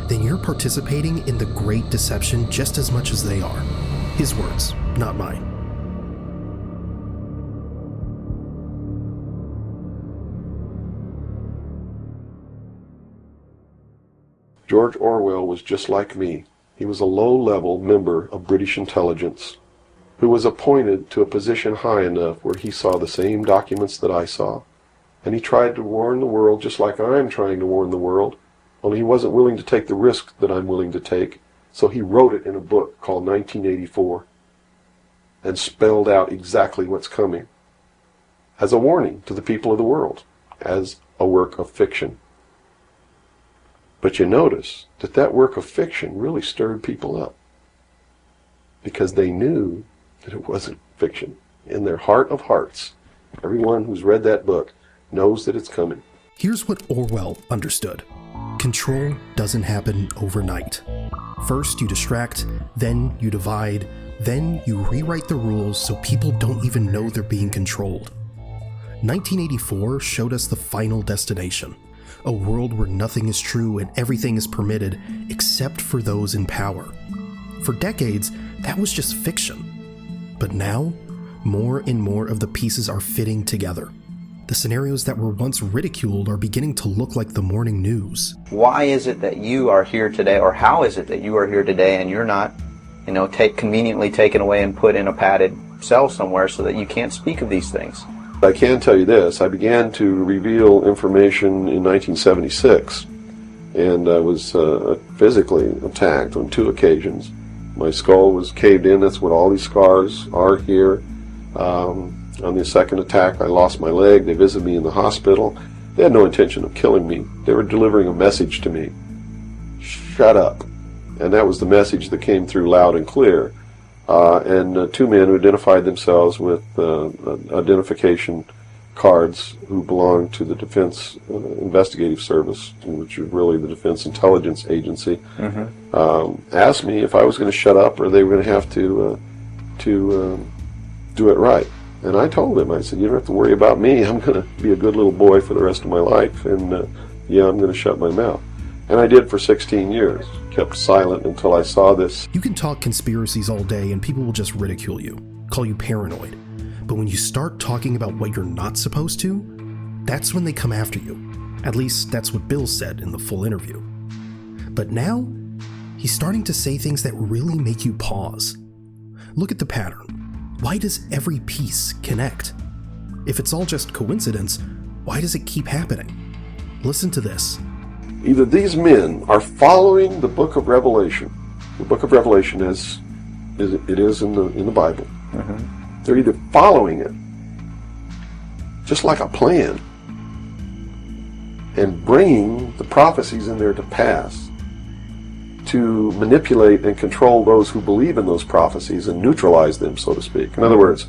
then you're participating in the great deception just as much as they are. His words, not mine. George Orwell was just like me. He was a low-level member of British intelligence who was appointed to a position high enough where he saw the same documents that I saw. And he tried to warn the world just like I'm trying to warn the world, only he wasn't willing to take the risk that I'm willing to take, so he wrote it in a book called 1984 and spelled out exactly what's coming as a warning to the people of the world, as a work of fiction. But you notice that that work of fiction really stirred people up because they knew that it wasn't fiction. In their heart of hearts, everyone who's read that book knows that it's coming. Here's what Orwell understood. Control doesn't happen overnight. First you distract, then you divide, then you rewrite the rules so people don't even know they're being controlled. 1984 showed us the final destination. A world where nothing is true and everything is permitted except for those in power. For decades, that was just fiction. But now, more and more of the pieces are fitting together. The scenarios that were once ridiculed are beginning to look like the morning news. Why is it that you are here today, or how is it that you are here today and you're not, conveniently taken away and put in a padded cell somewhere so that you can't speak of these things? I can tell you this, I began to reveal information in 1976, and I was physically attacked on 2 occasions. My skull was caved in, that's what all these scars are here. On the second attack, I lost my leg, they visited me in the hospital. They had no intention of killing me, they were delivering a message to me. Shut up. And that was the message that came through loud and clear. And 2 men who identified themselves with identification cards who belonged to the Defense Investigative Service, which is really the Defense Intelligence Agency, asked me if I was going to shut up or they were going to have to do it right. And I told them, I said, you don't have to worry about me. I'm going to be a good little boy for the rest of my life, and I'm going to shut my mouth. And I did for 16 years. Kept silent until I saw this. You can talk conspiracies all day and people will just ridicule you, call you paranoid. But when you start talking about what you're not supposed to, that's when they come after you. At least that's what Bill said in the full interview. But now, he's starting to say things that really make you pause. Look at the pattern. Why does every piece connect? If it's all just coincidence, why does it keep happening? Listen to this. Either these men are following the book of Revelation. The book of Revelation is in the Bible. They're either following it, just like a plan, and bringing the prophecies in there to pass to manipulate and control those who believe in those prophecies and neutralize them, so to speak. In other words,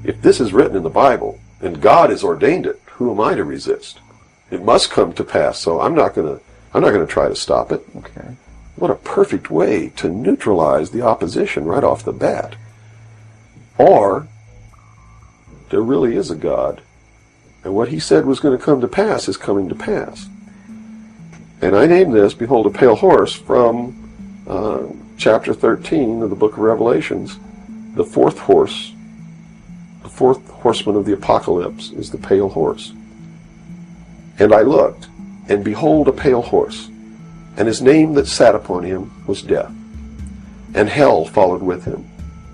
if this is written in the Bible and God has ordained it, who am I to resist? It must come to pass, so I'm not going to try to stop it. Okay. What a perfect way to neutralize the opposition right off the bat. Or there really is a God, and what he said was going to come to pass is coming to pass. And I named this, Behold a Pale Horse, from chapter 13 of the book of Revelations. The fourth horseman of the apocalypse is the pale horse. And I looked, and behold a pale horse, and his name that sat upon him was Death. And hell followed with him,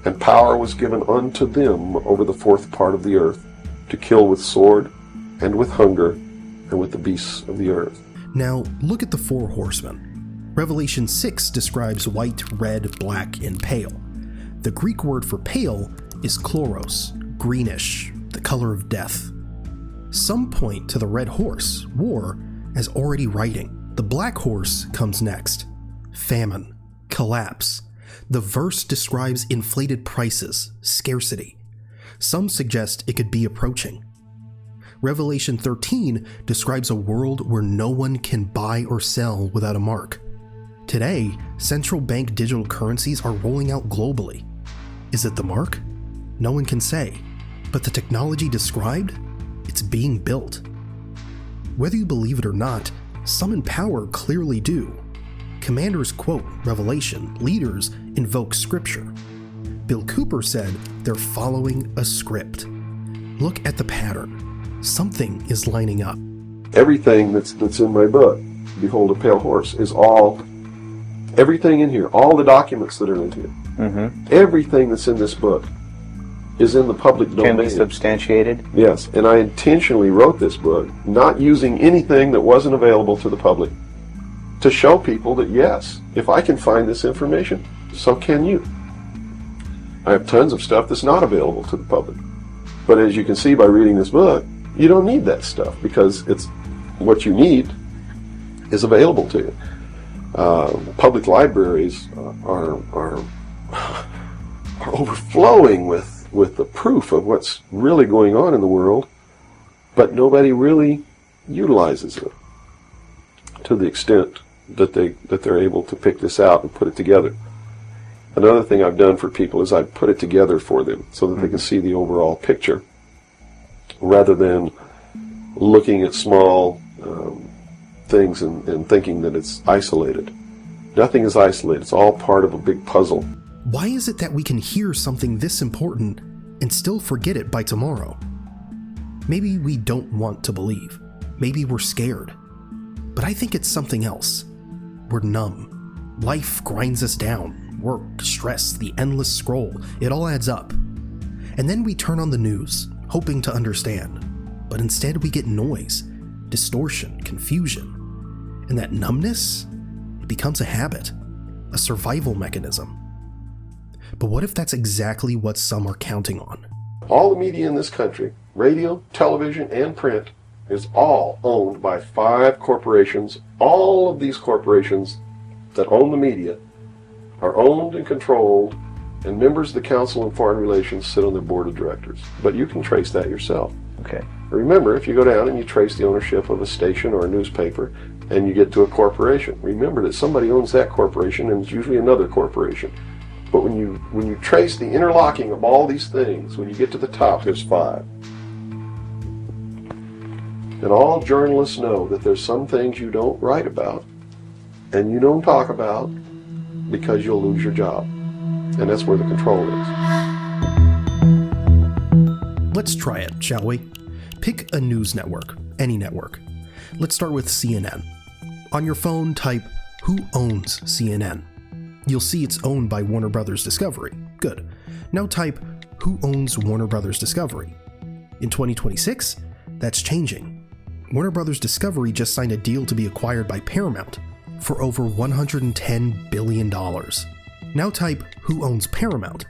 and power was given unto them over the 4th part of the earth, to kill with sword, and with hunger, and with the beasts of the earth. Now, look at the 4 horsemen. Revelation 6 describes white, red, black, and pale. The Greek word for pale is chloros, greenish, the color of death. Some point to the red horse, war, as already writing. The black horse comes next. Famine, collapse. The verse describes inflated prices, scarcity. Some suggest it could be approaching. Revelation 13 describes a world where no one can buy or sell without a mark. Today, central bank digital currencies are rolling out globally. Is it the mark? No one can say. But the technology described? It's being built. Whether you believe it or not, some in power clearly do. Commanders quote Revelation, leaders invoke Scripture. Bill Cooper said they're following a script. Look at the pattern. Something is lining up. Everything that's in my book, Behold a Pale Horse, is everything in here, all the documents that are in here, everything that's in this book is in the public domain. Can be substantiated? Yes, and I intentionally wrote this book not using anything that wasn't available to the public to show people that, yes, if I can find this information, so can you. I have tons of stuff that's not available to the public. But as you can see by reading this book, you don't need that stuff because it's what you need is available to you. Public libraries are overflowing with the proof of what's really going on in the world, but nobody really utilizes it to the extent that they're able to pick this out and put it together. Another thing I've done for people is I've put it together for them so that they can see the overall picture rather than looking at small things and thinking that it's isolated. Nothing is isolated. It's all part of a big puzzle. Why is it that we can hear something this important and still forget it by tomorrow? Maybe we don't want to believe. Maybe we're scared. But I think it's something else. We're numb. Life grinds us down. Work, stress, the endless scroll, it all adds up. And then we turn on the news, hoping to understand. But instead we get noise, distortion, confusion. And that numbness, it becomes a habit, a survival mechanism. But what if that's exactly what some are counting on? All the media in this country, radio, television, and print, is all owned by 5 corporations. All of these corporations that own the media are owned and controlled, and members of the Council on Foreign Relations sit on their board of directors. But you can trace that yourself. Okay. Remember, if you go down and you trace the ownership of a station or a newspaper, and you get to a corporation, remember that somebody owns that corporation, and it's usually another corporation. But when you trace the interlocking of all these things, when you get to the top, there's 5. And all journalists know that there's some things you don't write about, and you don't talk about, because you'll lose your job. And that's where the control is. Let's try it, shall we? Pick a news network, any network. Let's start with CNN. On your phone, type, "Who owns CNN?" You'll see it's owned by Warner Brothers Discovery. Good. Now type, "Who owns Warner Brothers Discovery?" In 2026, that's changing. Warner Brothers Discovery just signed a deal to be acquired by Paramount for over $110 billion. Now type, "Who owns Paramount?"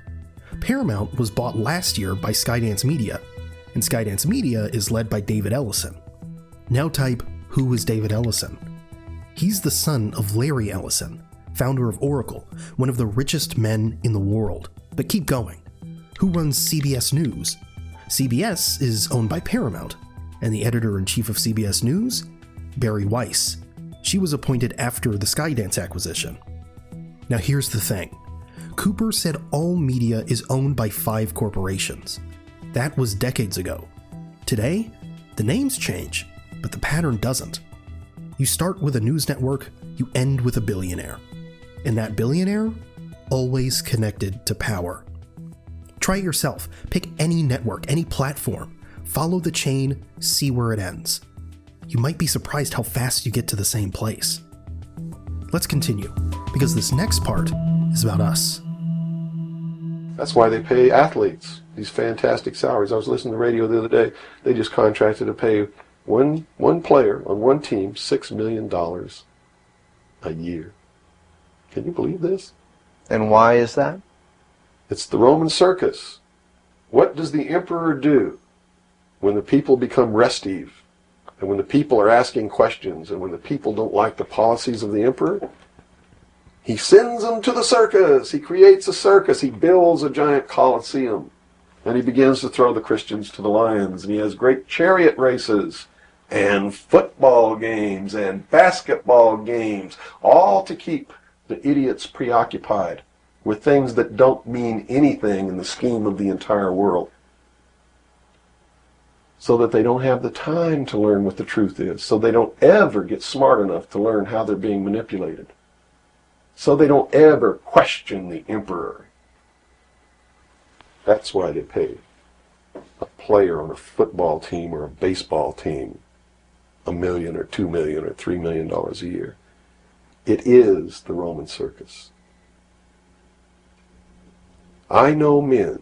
Paramount was bought last year by Skydance Media, and Skydance Media is led by David Ellison. Now type, "Who is David Ellison?" He's the son of Larry Ellison, founder of Oracle, one of the richest men in the world. But keep going. Who runs CBS News? CBS is owned by Paramount, and the editor-in-chief of CBS News? Barry Weiss. She was appointed after the Skydance acquisition. Now here's the thing. Cooper said all media is owned by 5 corporations. That was decades ago. Today, the names change, but the pattern doesn't. You start with a news network, you end with a billionaire. And that billionaire, always connected to power. Try it yourself. Pick any network, any platform. Follow the chain, see where it ends. You might be surprised how fast you get to the same place. Let's continue, because this next part is about us. That's why they pay athletes these fantastic salaries. I was listening to the radio the other day. They just contracted to pay one player on one team $6 million a year. Can you believe this? And why is that? It's the Roman circus. What does the emperor do when the people become restive, and when the people are asking questions, and when the people don't like the policies of the emperor? He sends them to the circus. He creates a circus. He builds a giant coliseum. And he begins to throw the Christians to the lions. And he has great chariot races and football games and basketball games, all to keep the idiots preoccupied with things that don't mean anything in the scheme of the entire world, so that they don't have the time to learn what the truth is, so they don't ever get smart enough to learn how they're being manipulated, so they don't ever question the emperor. That's why they pay a player on a football team or a baseball team $1 million or $2 million or $3 million a year. It is the Roman circus. I know men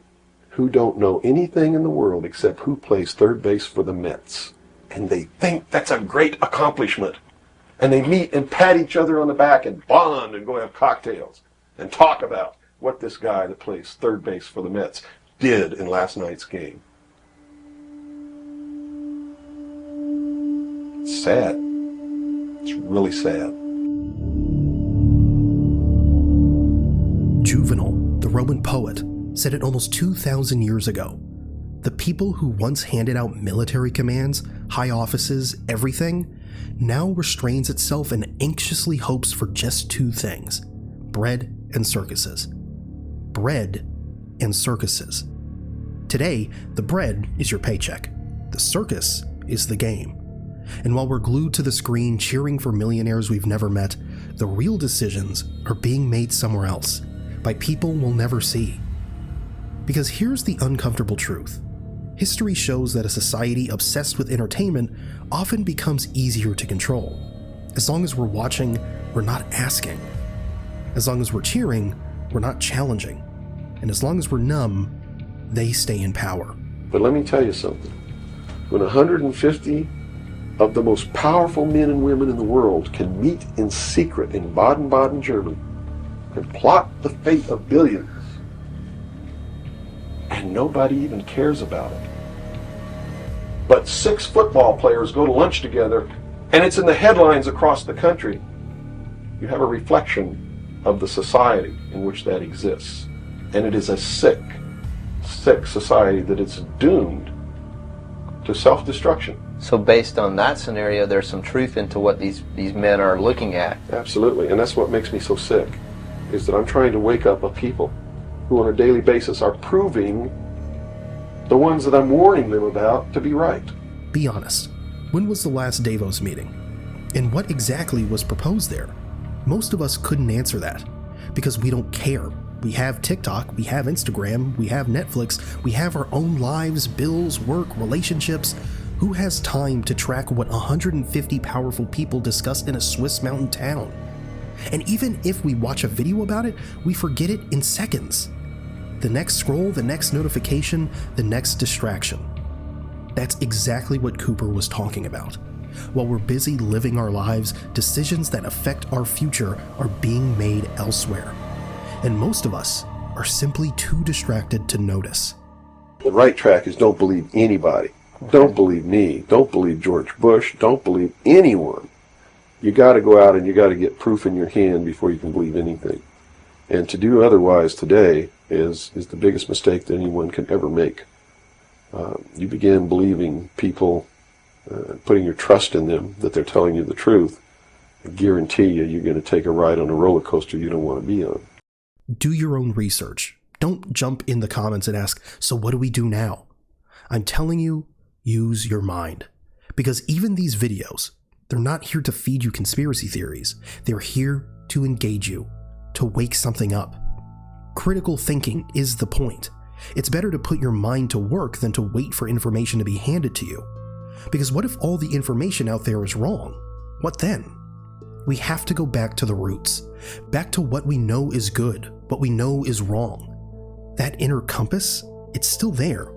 who don't know anything in the world except who plays third base for the Mets, and they think that's a great accomplishment. And they meet and pat each other on the back and bond and go have cocktails and talk about what this guy that plays third base for the Mets did in last night's game. It's sad. It's really sad. Juvenal, the Roman poet, said it almost 2,000 years ago. The people who once handed out military commands, high offices, everything, now restrains itself and anxiously hopes for just two things: bread and circuses. Bread and circuses. Today, the bread is your paycheck. The circus is the game. And while we're glued to the screen cheering for millionaires we've never met, the real decisions are being made somewhere else, by people we'll never see. Because here's the uncomfortable truth. History shows that a society obsessed with entertainment often becomes easier to control. As long as we're watching, we're not asking. As long as we're cheering, we're not challenging. And as long as we're numb, they stay in power. But let me tell you something. When 150 of the most powerful men and women in the world can meet in secret in Baden-Baden, Germany, and plot the fate of billions, and nobody even cares about it. But 6 football players go to lunch together, and it's in the headlines across the country. You have a reflection of the society in which that exists. And it is a sick society that is doomed to self-destruction. So based on that scenario, there's some truth into what these men are looking at. Absolutely, and that's what makes me so sick, is that I'm trying to wake up a people who on a daily basis are proving the ones that I'm warning them about to be right. Be honest. When was the last Davos meeting? And what exactly was proposed there? Most of us couldn't answer that, because we don't care. We have TikTok, we have Instagram, we have Netflix, we have our own lives, bills, work, relationships. Who has time to track what 150 powerful people discuss in a Swiss mountain town? And even if we watch a video about it, we forget it in seconds. The next scroll, the next notification, the next distraction. That's exactly what Cooper was talking about. While we're busy living our lives, decisions that affect our future are being made elsewhere. And most of us are simply too distracted to notice. The right track is don't believe anybody. Don't believe me. Don't believe George Bush. Don't believe anyone. You got to go out and you got to get proof in your hand before you can believe anything. And to do otherwise today is the biggest mistake that anyone can ever make. You begin believing people, putting your trust in them, that they're telling you the truth. I guarantee you're going to take a ride on a roller coaster you don't want to be on. Do your own research. Don't jump in the comments and ask, so what do we do now? I'm telling you, use your mind. Because even these videos, they're not here to feed you conspiracy theories. They're here to engage you, to wake something up. Critical thinking is the point. It's better to put your mind to work than to wait for information to be handed to you. Because what if all the information out there is wrong? What then? We have to go back to the roots, back to what we know is good, what we know is wrong. That inner compass, it's still there.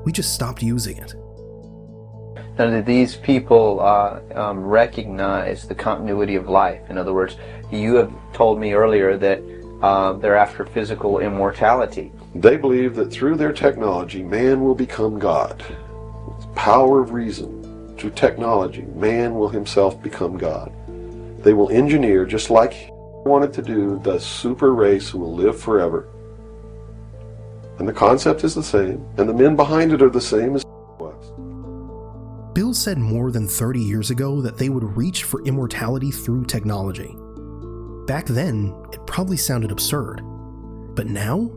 We just stopped using it. Now, do these people recognize the continuity of life? In other words, you have told me earlier that they're after physical immortality. They believe that through their technology, man will become God. With the power of reason, through technology, man will himself become God. They will engineer, just like he wanted to do, the super race who will live forever. And the concept is the same, and the men behind it are the same as was. Bill said more than 30 years ago that they would reach for immortality through technology. Back then, it probably sounded absurd. But now,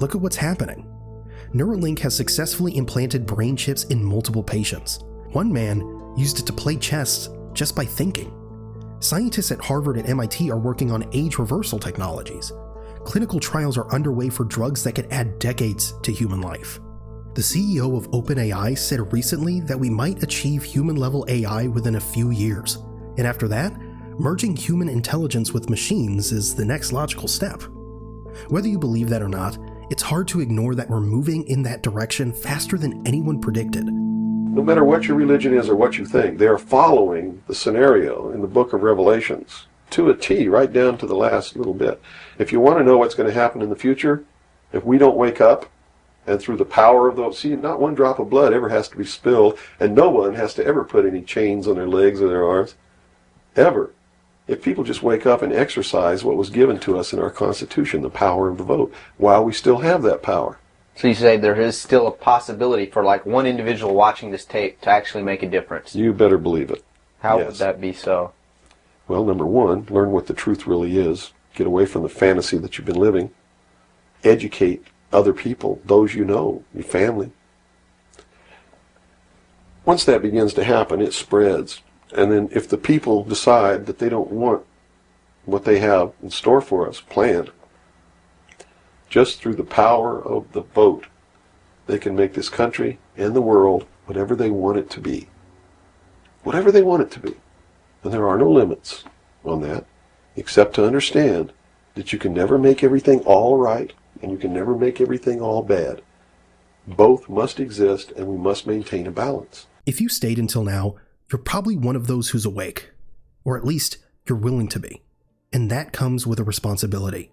look at what's happening. Neuralink has successfully implanted brain chips in multiple patients. One man used it to play chess just by thinking. Scientists at Harvard and MIT are working on age reversal technologies. Clinical trials are underway for drugs that could add decades to human life. The CEO of OpenAI said recently that we might achieve human-level AI within a few years, and after that, merging human intelligence with machines is the next logical step. Whether you believe that or not, it's hard to ignore that we're moving in that direction faster than anyone predicted. No matter what your religion is or what you think, they are following the scenario in the book of Revelations to a T, right down to the last little bit. If you want to know what's going to happen in the future, if we don't wake up, and through the power of those, see, not one drop of blood ever has to be spilled, and no one has to ever put any chains on their legs or their arms, ever. If people just wake up and exercise what was given to us in our Constitution, the power of the vote, while we still have that power. So you say there is still a possibility for like one individual watching this tape to actually make a difference? You better believe it. How would that be so? Well, number one, learn what the truth really is. Get away from the fantasy that you've been living. Educate other people, those you know, your family. Once that begins to happen, it spreads. And then if the people decide that they don't want what they have in store for us planned, just through the power of the vote, they can make this country and the world whatever they want it to be. Whatever they want it to be. And there are no limits on that, except to understand that you can never make everything all right, and you can never make everything all bad. Both must exist, and we must maintain a balance. If you stayed until now, you're probably one of those who's awake. Or at least, you're willing to be. And that comes with a responsibility.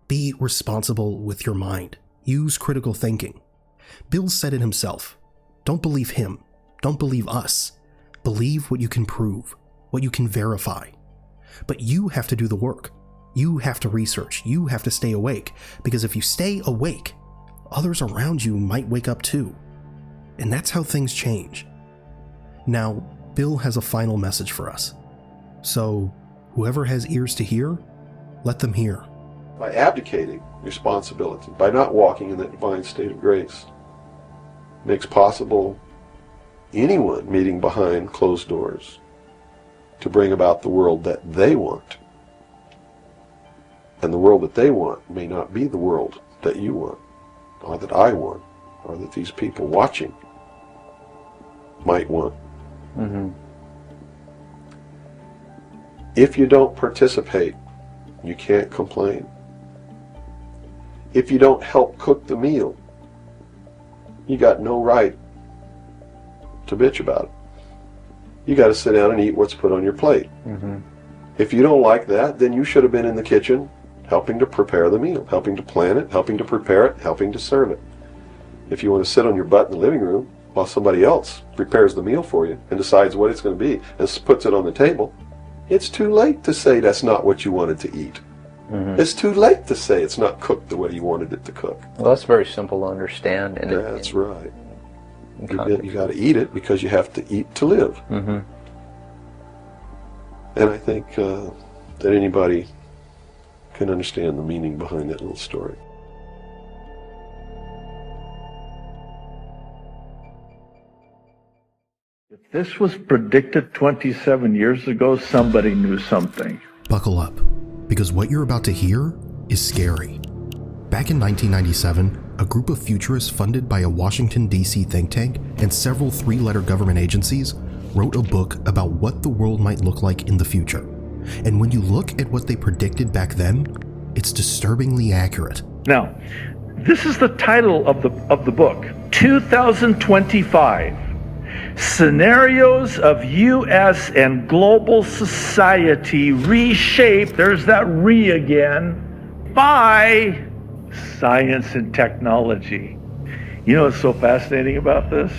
Be responsible with your mind. Use critical thinking. Bill said it himself. Don't believe him. Don't believe us. Believe what you can prove, what you can verify. But you have to do the work. You have to research. You have to stay awake. Because if you stay awake, others around you might wake up too. And that's how things change. Now, Bill has a final message for us. So, whoever has ears to hear, let them hear. By abdicating responsibility, by not walking in that divine state of grace, makes possible anyone meeting behind closed doors to bring about the world that they want. And the world that they want may not be the world that you want, or that I want, or that these people watching might want. Mm-hmm. If you don't participate, you can't complain. If you don't help cook the meal, you got no right to bitch about it. You got to sit down and eat what's put on your plate. Mm-hmm. If you don't like that, then you should have been in the kitchen helping to prepare the meal, helping to plan it, helping to prepare it, helping to serve it. If you want to sit on your butt in the living room while somebody else prepares the meal for you and decides what it's going to be and puts it on the table, it's too late to say that's not what you wanted to eat. Mm-hmm. It's too late to say it's not cooked the way you wanted it to cook. Well, that's very simple to understand. And that's right. You got to eat it because you have to eat to live. Mm-hmm. And I think that anybody can understand the meaning behind that little story. If this was predicted 27 years ago, somebody knew something. Buckle up, because what you're about to hear is scary. Back in 1997, a group of futurists funded by a Washington, D.C. think tank and several three-letter government agencies wrote a book about what the world might look like in the future. And when you look at what they predicted back then, it's disturbingly accurate. Now, this is the title of the book, 2025, Scenarios of U.S. and Global Society Reshaped, there's that re again, by Science and Technology. You know what's so fascinating about this?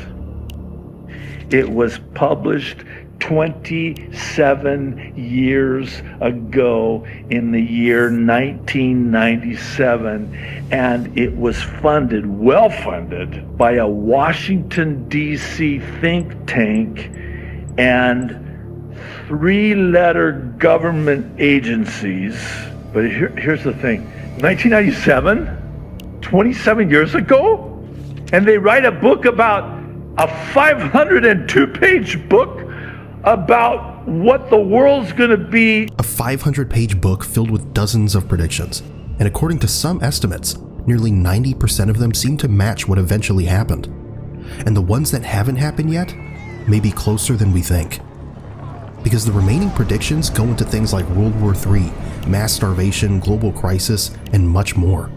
It was published 27 years ago in the year 1997, and it was funded, well funded, by a Washington, D.C. think tank and three-letter government agencies. But here's the thing, 1997, 27 years ago, and they write a book about a 502-page book about what the world's going to be. A 500-page book filled with dozens of predictions, and according to some estimates, nearly 90% of them seem to match what eventually happened. And the ones that haven't happened yet may be closer than we think. Because the remaining predictions go into things like World War III, mass starvation, global crisis, and much more.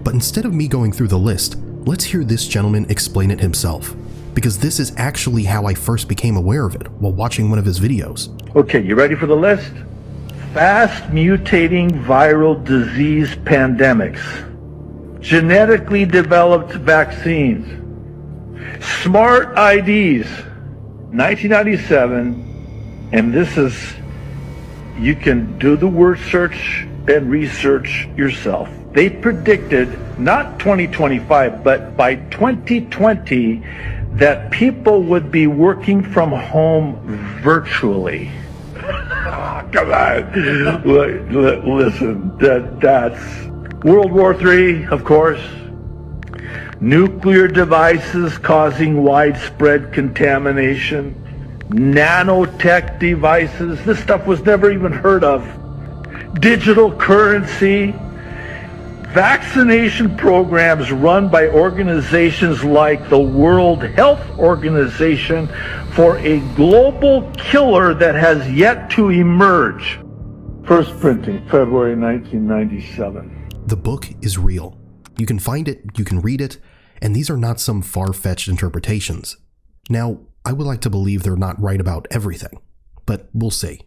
But instead of me going through the list, let's hear this gentleman explain it himself. Because this is actually how I first became aware of it while watching one of his videos. Okay, you ready for the list? Fast mutating viral disease pandemics, genetically developed vaccines, smart IDs, 1997, and this is, you can do the word search and research yourself. They predicted, not 2025, but by 2020, that people would be working from home virtually. Come on, listen, that's World War III, of course. Nuclear devices causing widespread contamination. Nanotech devices, this stuff was never even heard of. Digital currency. Vaccination programs run by organizations like the World Health Organization for a global killer that has yet to emerge. First printing, February 1997. The book is real. You can find it, you can read it, and these are not some far-fetched interpretations. Now, I would like to believe they're not right about everything, but we'll see.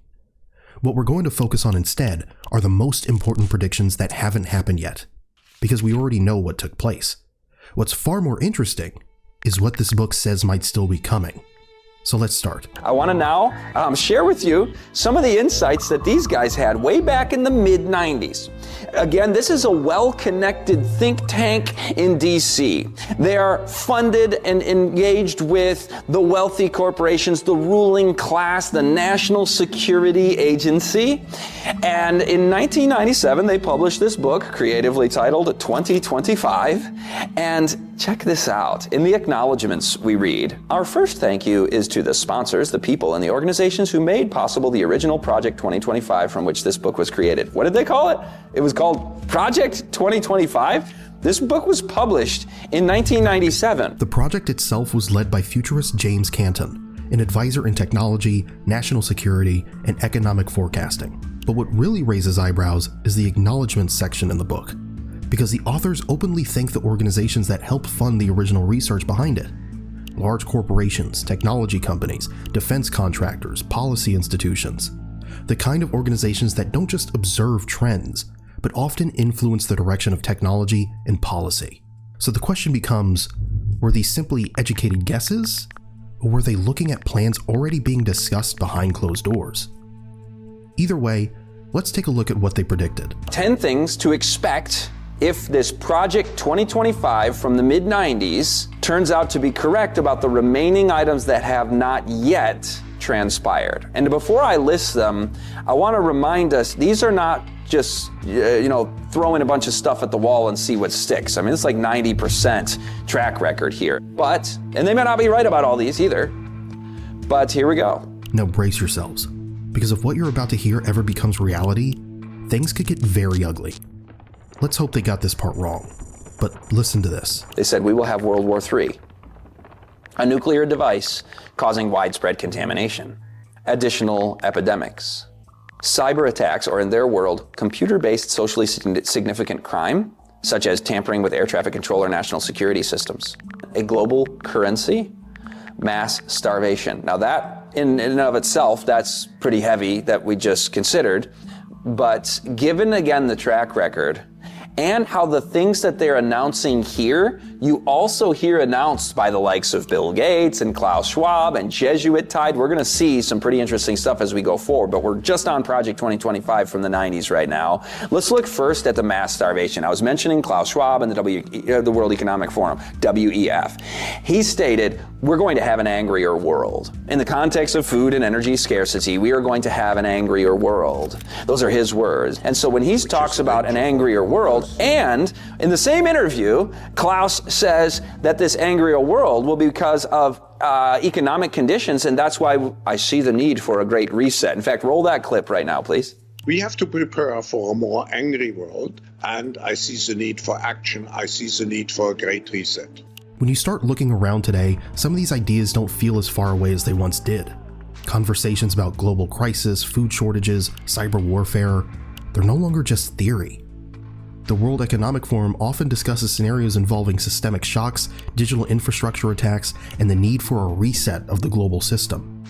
What we're going to focus on instead are the most important predictions that haven't happened yet, because we already know what took place. What's far more interesting is what this book says might still be coming. So let's start. I want to now share with you some of the insights that these guys had way back in the mid-90s. Again, this is a well-connected think tank in DC. They are funded and engaged with the wealthy corporations, the ruling class, the National Security Agency. And in 1997, they published this book, creatively titled 2025. And check this out. In the acknowledgments we read, our first thank you is to the sponsors, the people, and the organizations who made possible the original Project 2025 from which this book was created. What did they call it? It was called Project 2025? This book was published in 1997. The project itself was led by futurist James Canton, an advisor in technology, national security, and economic forecasting. But what really raises eyebrows is the acknowledgments section in the book, because the authors openly thank the organizations that help fund the original research behind it. Large corporations, technology companies, defense contractors, policy institutions. The kind of organizations that don't just observe trends, but often influence the direction of technology and policy. So the question becomes, were these simply educated guesses? Or were they looking at plans already being discussed behind closed doors? Either way, let's take a look at what they predicted. 10 things to expect if this Project 2025 from the mid-90s turns out to be correct about the remaining items that have not yet transpired. And before I list them, I want to remind us, these are not just, throwing a bunch of stuff at the wall and see what sticks. I mean, it's like 90% track record here. And they may not be right about all these either, but here we go. Now brace yourselves, because if what you're about to hear ever becomes reality, things could get very ugly. Let's hope they got this part wrong, but listen to this. They said we will have World War III, a nuclear device causing widespread contamination, additional epidemics, cyber attacks, or in their world, computer-based socially significant crime, such as tampering with air traffic control or national security systems, a global currency, mass starvation. Now that, in and of itself, that's pretty heavy that we just considered, but given again the track record, and how the things that they're announcing here you also hear announced by the likes of Bill Gates and Klaus Schwab and Jesuit Tide. We're going to see some pretty interesting stuff as we go forward, but we're just on Project 2025 from the 90s right now. Let's look first at the mass starvation. I was mentioning Klaus Schwab and the World Economic Forum, WEF. He stated, we're going to have an angrier world. In the context of food and energy scarcity, we are going to have an angrier world. Those are his words. And so when he talks about an angrier world, and in the same interview, Klaus says that this angrier world will be because of economic conditions, and that's why I see the need for a great reset. In fact, roll that clip right now, please. We have to prepare for a more angry world, and I see the need for action. I see the need for a great reset. When you start looking around today, some of these ideas don't feel as far away as they once did. Conversations about global crisis, food shortages, cyber warfare, they're no longer just theory. The World Economic Forum often discusses scenarios involving systemic shocks, digital infrastructure attacks, and the need for a reset of the global system.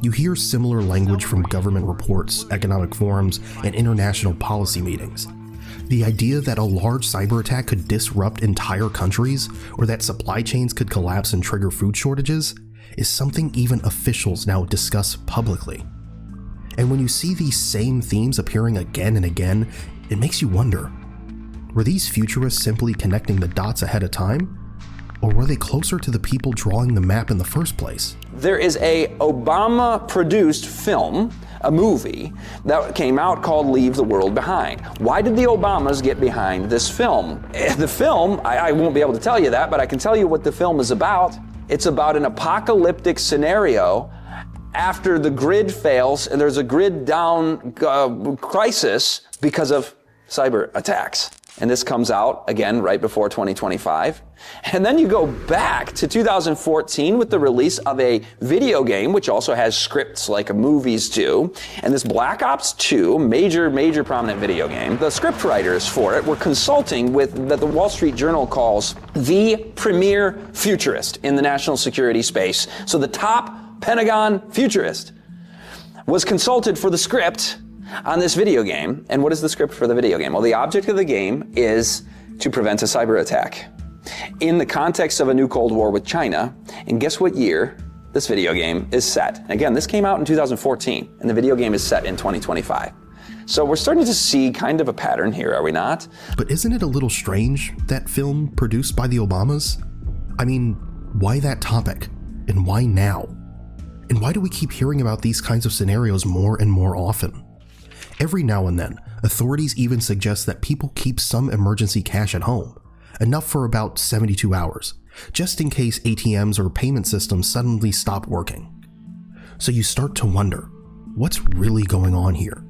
You hear similar language from government reports, economic forums, and international policy meetings. The idea that a large cyber attack could disrupt entire countries, or that supply chains could collapse and trigger food shortages, is something even officials now discuss publicly. And when you see these same themes appearing again and again, it makes you wonder, were these futurists simply connecting the dots ahead of time? Or were they closer to the people drawing the map in the first place? There is a Obama-produced film, a movie, that came out called Leave the World Behind. Why did the Obamas get behind this film? The film, I won't be able to tell you that, but I can tell you what the film is about. It's about an apocalyptic scenario after the grid fails and there's a grid down crisis because of cyber attacks. And this comes out, again, right before 2025. And then you go back to 2014 with the release of a video game, which also has scripts like movies do. And this Black Ops 2, major prominent video game, the script writers for it were consulting with that the Wall Street Journal calls the premier futurist in the national security space. So the top Pentagon futurist was consulted for the script on this video game. And what is the script for the video game? Well, the object of the game is to prevent a cyber attack in the context of a new Cold War with China. And guess what year this video game is set? And again, this came out in 2014, and the video game is set in 2025. So we're starting to see kind of a pattern here, are we not? But isn't it a little strange, that film produced by the Obamas? I mean, why that topic? And why now? And why do we keep hearing about these kinds of scenarios more and more often? Every now and then, authorities even suggest that people keep some emergency cash at home, enough for about 72 hours, just in case ATMs or payment systems suddenly stop working. So you start to wonder, what's really going on here?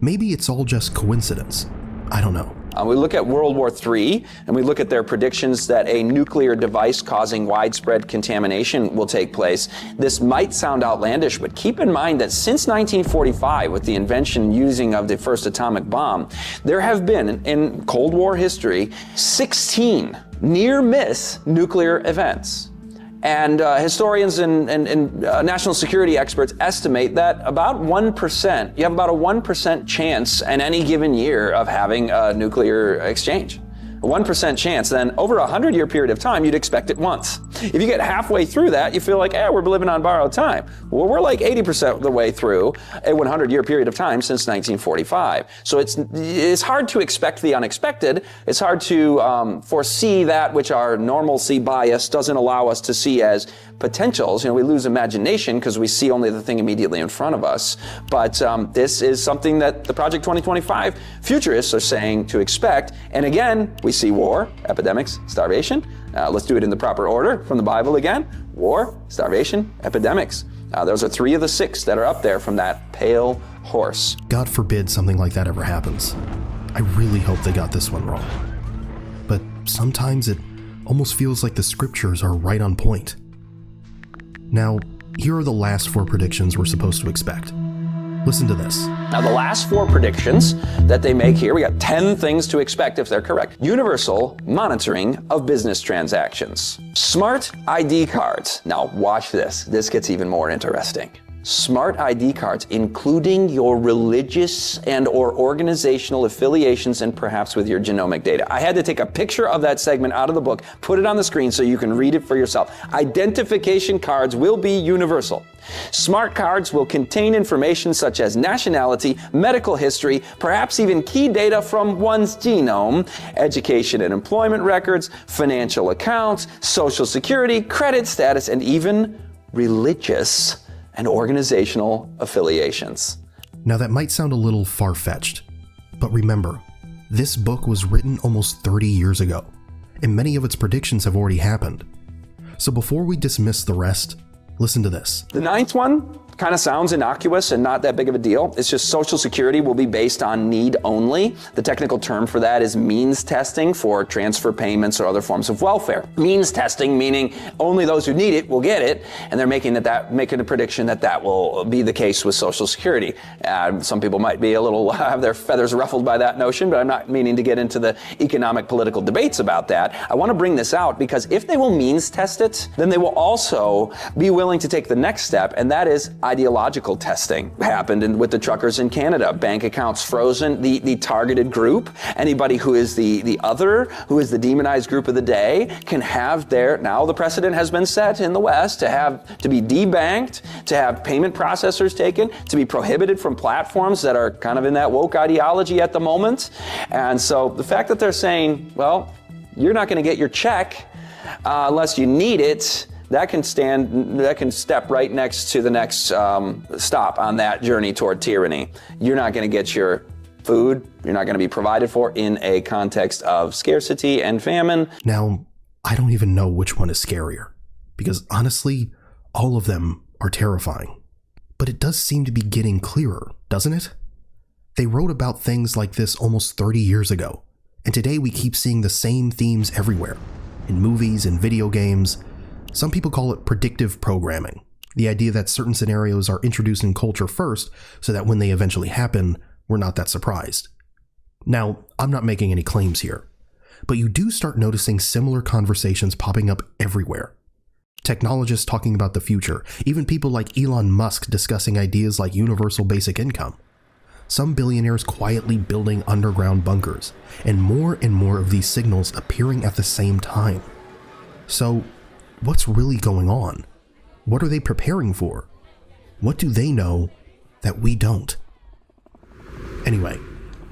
Maybe it's all just coincidence. I don't know. We look at World War III, and we look at their predictions that a nuclear device causing widespread contamination will take place. This might sound outlandish, but keep in mind that since 1945, with the invention and using of the first atomic bomb, there have been, in Cold War history, 16 near-miss nuclear events. And historians and national security experts estimate that about 1%, you have about a 1% chance in any given year of having a nuclear exchange. A 1% chance, then over a 100-year period of time, you'd expect it once. If you get halfway through that, you feel like, we're living on borrowed time. Well, we're like 80% of the way through a 100-year period of time since 1945. So it's hard to expect the unexpected. It's hard to foresee that which our normalcy bias doesn't allow us to see as potentials. We lose imagination because we see only the thing immediately in front of us. But this is something that the Project 2025 futurists are saying to expect. And again, we see war, epidemics, starvation. Let's do it in the proper order from the Bible again. War, starvation, epidemics. Those are 3 of the 6 that are up there from that pale horse. God forbid something like that ever happens. I really hope they got this one wrong. But sometimes it almost feels like the scriptures are right on point. Now, here are the last 4 predictions we're supposed to expect. Listen to this. Now, the last 4 predictions that they make here, we got 10 things to expect if they're correct. Universal monitoring of business transactions. Smart ID cards. Now, watch this. This gets even more interesting. smart ID cards, including your religious and or organizational affiliations and perhaps with your genomic data. I had to take a picture of that segment out of the book, put it on the screen so you can read it for yourself. Identification cards will be universal. Smart cards will contain information such as nationality, medical history, perhaps even key data from one's genome, education and employment records, financial accounts, social security, credit status, and even religious and organizational affiliations. Now that might sound a little far-fetched, but remember, this book was written almost 30 years ago, and many of its predictions have already happened. So before we dismiss the rest, listen to this. The ninth one kind of sounds innocuous and not that big of a deal. It's just Social Security will be based on need only. The technical term for that is means testing for transfer payments or other forms of welfare. Means testing meaning only those who need it will get it, and they're making a prediction that will be the case with Social Security. Some people might be a little have their feathers ruffled by that notion, but I'm not meaning to get into the economic political debates about that. I want to bring this out because if they will means test it, then they will also be willing to take the next step, and that is ideological testing. Happened with the truckers in Canada. Bank accounts frozen. The targeted group, anybody who is the other, who is the demonized group of the day, can have now the precedent has been set in the West to be debanked, to have payment processors taken, to be prohibited from platforms that are kind of in that woke ideology at the moment. And so the fact that they're saying, well, you're not going to get your check unless you need it, that can step right next to the next stop on that journey toward tyranny. You're not going to get your food, you're not going to be provided for in a context of scarcity and famine. Now, I don't even know which one is scarier, because honestly, all of them are terrifying. But it does seem to be getting clearer, doesn't it? They wrote about things like this almost 30 years ago, and today we keep seeing the same themes everywhere, in movies and video games. Some people call it predictive programming, the idea that certain scenarios are introduced in culture first so that when they eventually happen, we're not that surprised. Now, I'm not making any claims here, but you do start noticing similar conversations popping up everywhere. Technologists talking about the future, even people like Elon Musk discussing ideas like universal basic income. Some billionaires quietly building underground bunkers, and more of these signals appearing at the same time. So, what's really going on? What are they preparing for? What do they know that we don't? Anyway,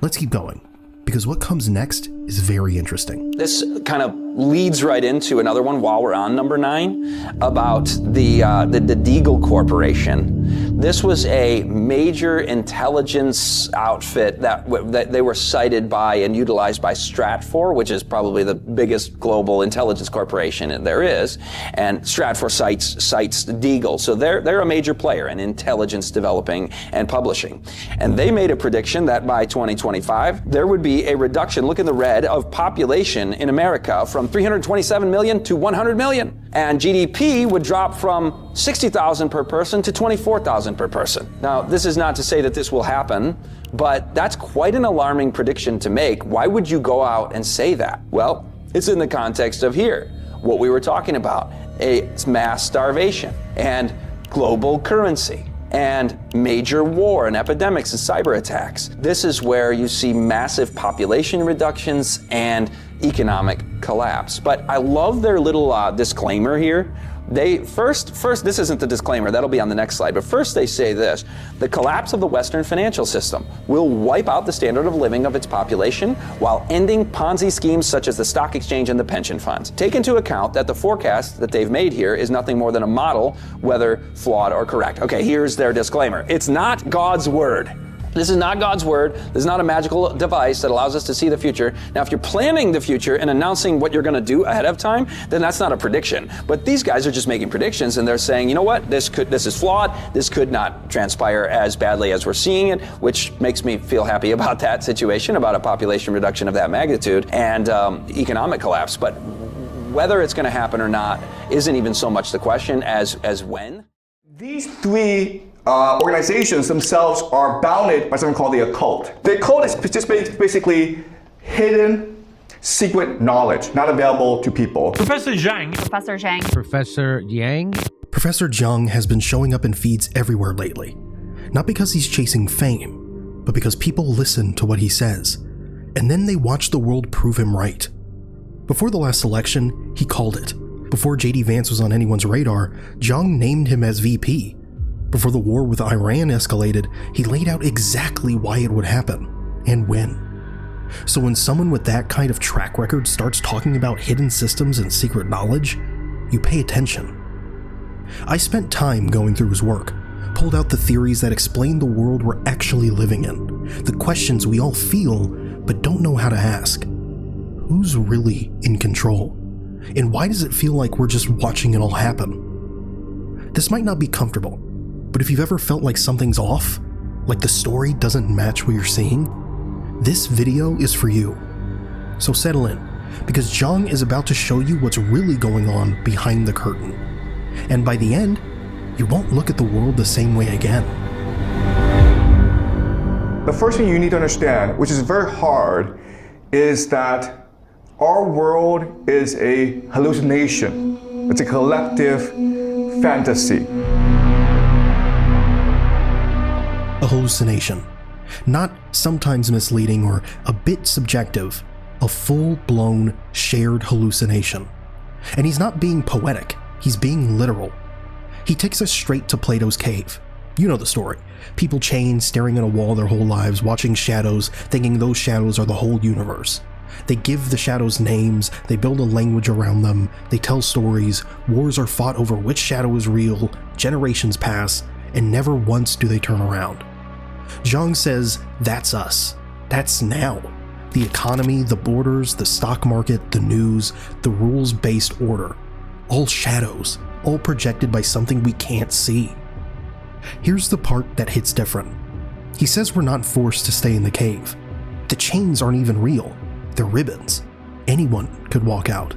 let's keep going, because what comes next is very interesting. This kind of leads right into another one while we're on number 9 about the Deagle Corporation. This was a major intelligence outfit that they were cited by and utilized by Stratfor, which is probably the biggest global intelligence corporation there is. And Stratfor cites Deagle. So they're a major player in intelligence developing and publishing. And they made a prediction that by 2025, there would be a reduction, look in the red, of population in America from 327 million to 100 million. And GDP would drop from 60,000 per person to 24,000 per person. Now, this is not to say that this will happen, but that's quite an alarming prediction to make. Why would you go out and say that? Well, it's in the context of here, what we were talking about, a mass starvation and global currency and major war and epidemics and cyber attacks. This is where you see massive population reductions and economic collapse. But I love their little disclaimer here. They first, this isn't the disclaimer, that'll be on the next slide, but first they say this: the collapse of the Western financial system will wipe out the standard of living of its population while ending Ponzi schemes such as the stock exchange and the pension funds. Take into account that the forecast that they've made here is nothing more than a model, whether flawed or correct. Okay, here's their disclaimer. It's not God's word. This is not God's word. This is not a magical device that allows us to see the future. Now, if you're planning the future and announcing what you're going to do ahead of time, then that's not a prediction. But these guys are just making predictions, and they're saying, you know what, this is flawed. This could not transpire as badly as we're seeing it, which makes me feel happy about that situation, about a population reduction of that magnitude and economic collapse. But whether it's going to happen or not isn't even so much the question as when. These three organizations themselves are bounded by something called the occult. The occult is just basically hidden, secret knowledge, not available to people. Professor Jiang. Professor Jiang. Professor Jiang. Professor Jiang has been showing up in feeds everywhere lately, not because he's chasing fame, but because people listen to what he says, and then they watch the world prove him right. Before the last election, he called it. Before J.D. Vance was on anyone's radar, Jiang named him as VP. Before the war with Iran escalated, he laid out exactly why it would happen, and when. So when someone with that kind of track record starts talking about hidden systems and secret knowledge, you pay attention. I spent time going through his work, pulled out the theories that explain the world we're actually living in, the questions we all feel but don't know how to ask. Who's really in control? And why does it feel like we're just watching it all happen? This might not be comfortable, but if you've ever felt like something's off, like the story doesn't match what you're seeing, this video is for you. So settle in, because Jiang is about to show you what's really going on behind the curtain. And by the end, you won't look at the world the same way again. The first thing you need to understand, which is very hard, is that our world is a hallucination. It's a collective fantasy. A hallucination. Not sometimes misleading or a bit subjective, a full-blown shared hallucination. And he's not being poetic, he's being literal. He takes us straight to Plato's cave. You know the story. People chained, staring at a wall their whole lives, watching shadows, thinking those shadows are the whole universe. They give the shadows names, they build a language around them, they tell stories, wars are fought over which shadow is real, generations pass, and never once do they turn around. Jiang says, that's us. That's now. The economy, the borders, the stock market, the news, the rules-based order. All shadows, all projected by something we can't see. Here's the part that hits different. He says we're not forced to stay in the cave. The chains aren't even real. They're ribbons. Anyone could walk out.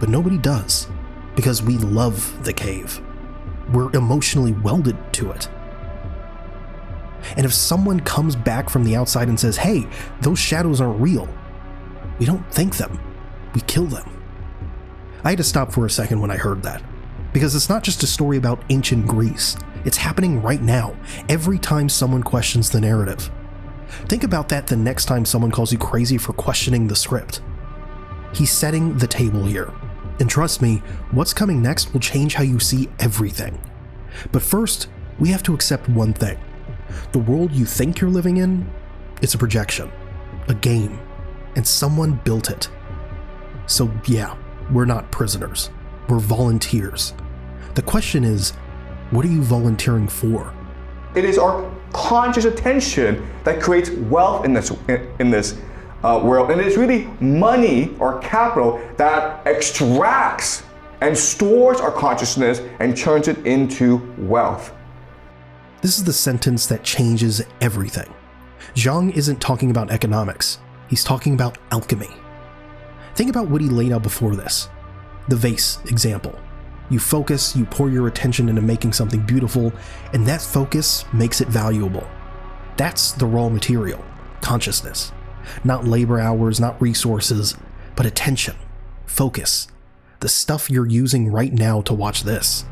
But nobody does, because we love the cave. We're emotionally welded to it. And if someone comes back from the outside and says, hey, those shadows aren't real, we don't think them, we kill them. I had to stop for a second when I heard that, because it's not just a story about ancient Greece. It's happening right now, every time someone questions the narrative. Think about that the next time someone calls you crazy for questioning the script. He's setting the table here. And trust me, what's coming next will change how you see everything. But first, we have to accept one thing. The world you think you're living in, it's a projection, a game, and someone built it. So yeah, we're not prisoners. We're volunteers. The question is, what are you volunteering for? It is our conscious attention that creates wealth in this world, and it's really money or capital that extracts and stores our consciousness and turns it into wealth. This is the sentence that changes everything. Jiang isn't talking about economics. He's talking about alchemy. Think about what he laid out before this. The vase example. You focus, you pour your attention into making something beautiful, and that focus makes it valuable. That's the raw material, consciousness. Not labor hours, not resources, but attention, focus. The stuff you're using right now to watch this.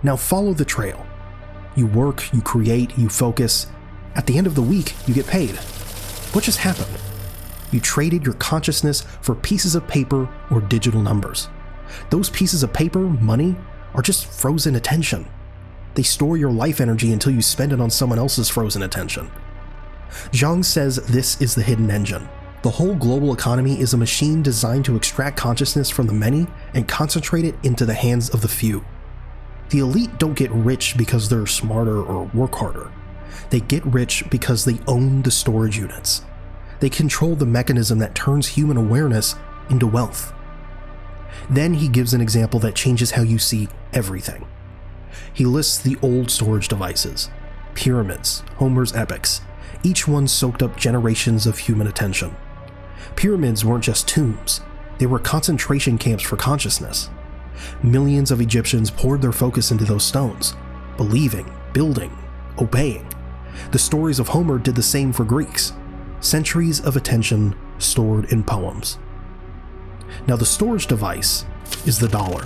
Now follow the trail. You work, you create, you focus. At the end of the week, you get paid. What just happened? You traded your consciousness for pieces of paper or digital numbers. Those pieces of paper, money, are just frozen attention. They store your life energy until you spend it on someone else's frozen attention. Jiang says this is the hidden engine. The whole global economy is a machine designed to extract consciousness from the many and concentrate it into the hands of the few. The elite don't get rich because they're smarter or work harder. They get rich because they own the storage units. They control the mechanism that turns human awareness into wealth. Then he gives an example that changes how you see everything. He lists the old storage devices, pyramids, Homer's epics, each one soaked up generations of human attention. Pyramids weren't just tombs, they were concentration camps for consciousness. Millions of Egyptians poured their focus into those stones, believing, building, obeying. The stories of Homer did the same for Greeks. Centuries of attention stored in poems. Now the storage device is the dollar.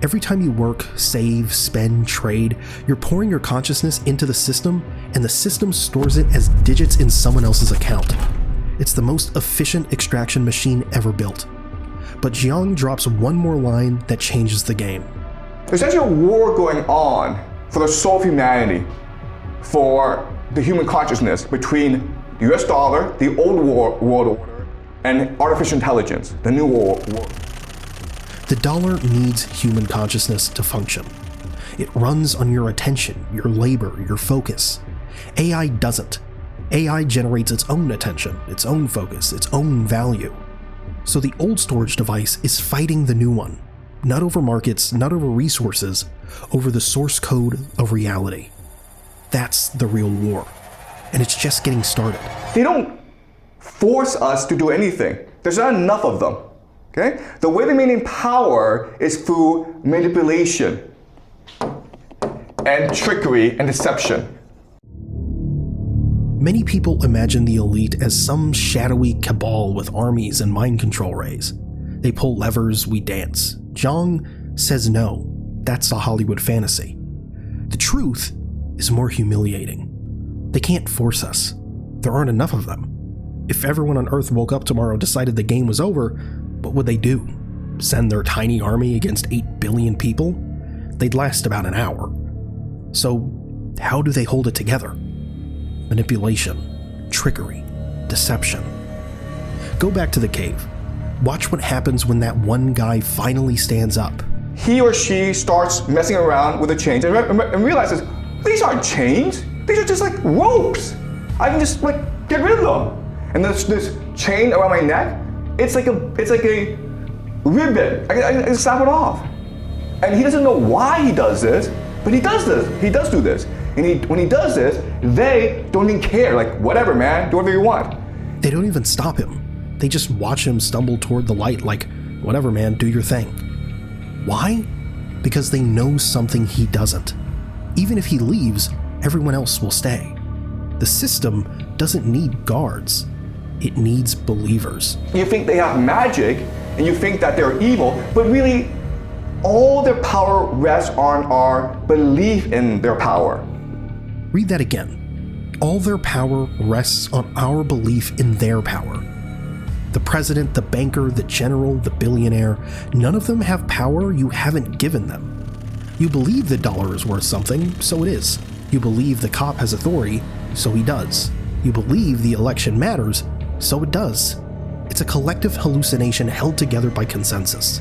Every time you work, save, spend, trade, you're pouring your consciousness into the system, and the system stores it as digits in someone else's account. It's the most efficient extraction machine ever built. But Jiang drops one more line that changes the game. There's actually a war going on for the soul of humanity, for the human consciousness between the US dollar, the old world order, and artificial intelligence, the new world. The dollar needs human consciousness to function. It runs on your attention, your labor, your focus. AI doesn't. AI generates its own attention, its own focus, its own value. So the old storage device is fighting the new one, not over markets, not over resources, over the source code of reality. That's the real war, and it's just getting started. They don't force us to do anything. There's not enough of them. Okay? The way they maintain power is through manipulation and trickery and deception. Many people imagine the elite as some shadowy cabal with armies and mind control rays. They pull levers, we dance. Jiang says no, that's a Hollywood fantasy. The truth is more humiliating. They can't force us. There aren't enough of them. If everyone on Earth woke up tomorrow and decided the game was over, what would they do? Send their tiny army against 8 billion people? They'd last about an hour. So, how do they hold it together? Manipulation, trickery, deception. Go back to the cave. Watch what happens when that one guy finally stands up. He or she starts messing around with the chains and realizes, these aren't chains, these are just like ropes. I can just like get rid of them. And this chain around my neck, it's like a ribbon. I can snap it off. And he doesn't know why he does this, but he does this. He does do this. And when he does this, they don't even care. Like, whatever, man, do whatever you want. They don't even stop him. They just watch him stumble toward the light like, whatever, man, do your thing. Why? Because they know something he doesn't. Even if he leaves, everyone else will stay. The system doesn't need guards. It needs believers. You think they have magic, and you think that they're evil, but really, all their power rests on our belief in their power. Read that again. All their power rests on our belief in their power. The president, the banker, the general, the billionaire, none of them have power you haven't given them. You believe the dollar is worth something, so it is. You believe the cop has authority, so he does. You believe the election matters, so it does. It's a collective hallucination held together by consensus.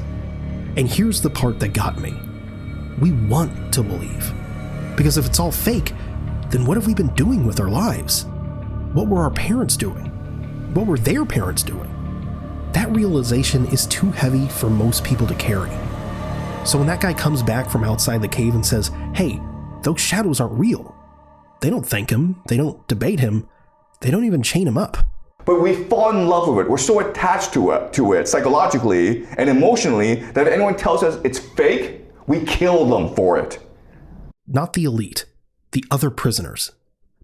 And here's the part that got me. We want to believe. Because if it's all fake, then what have we been doing with our lives? What were our parents doing? What were their parents doing? That realization is too heavy for most people to carry. So when that guy comes back from outside the cave and says, hey, those shadows aren't real, they don't thank him, they don't debate him, they don't even chain him up. But we fall in love with it. We're so attached to it psychologically and emotionally that if anyone tells us it's fake, we kill them for it. Not the elite, the other prisoners.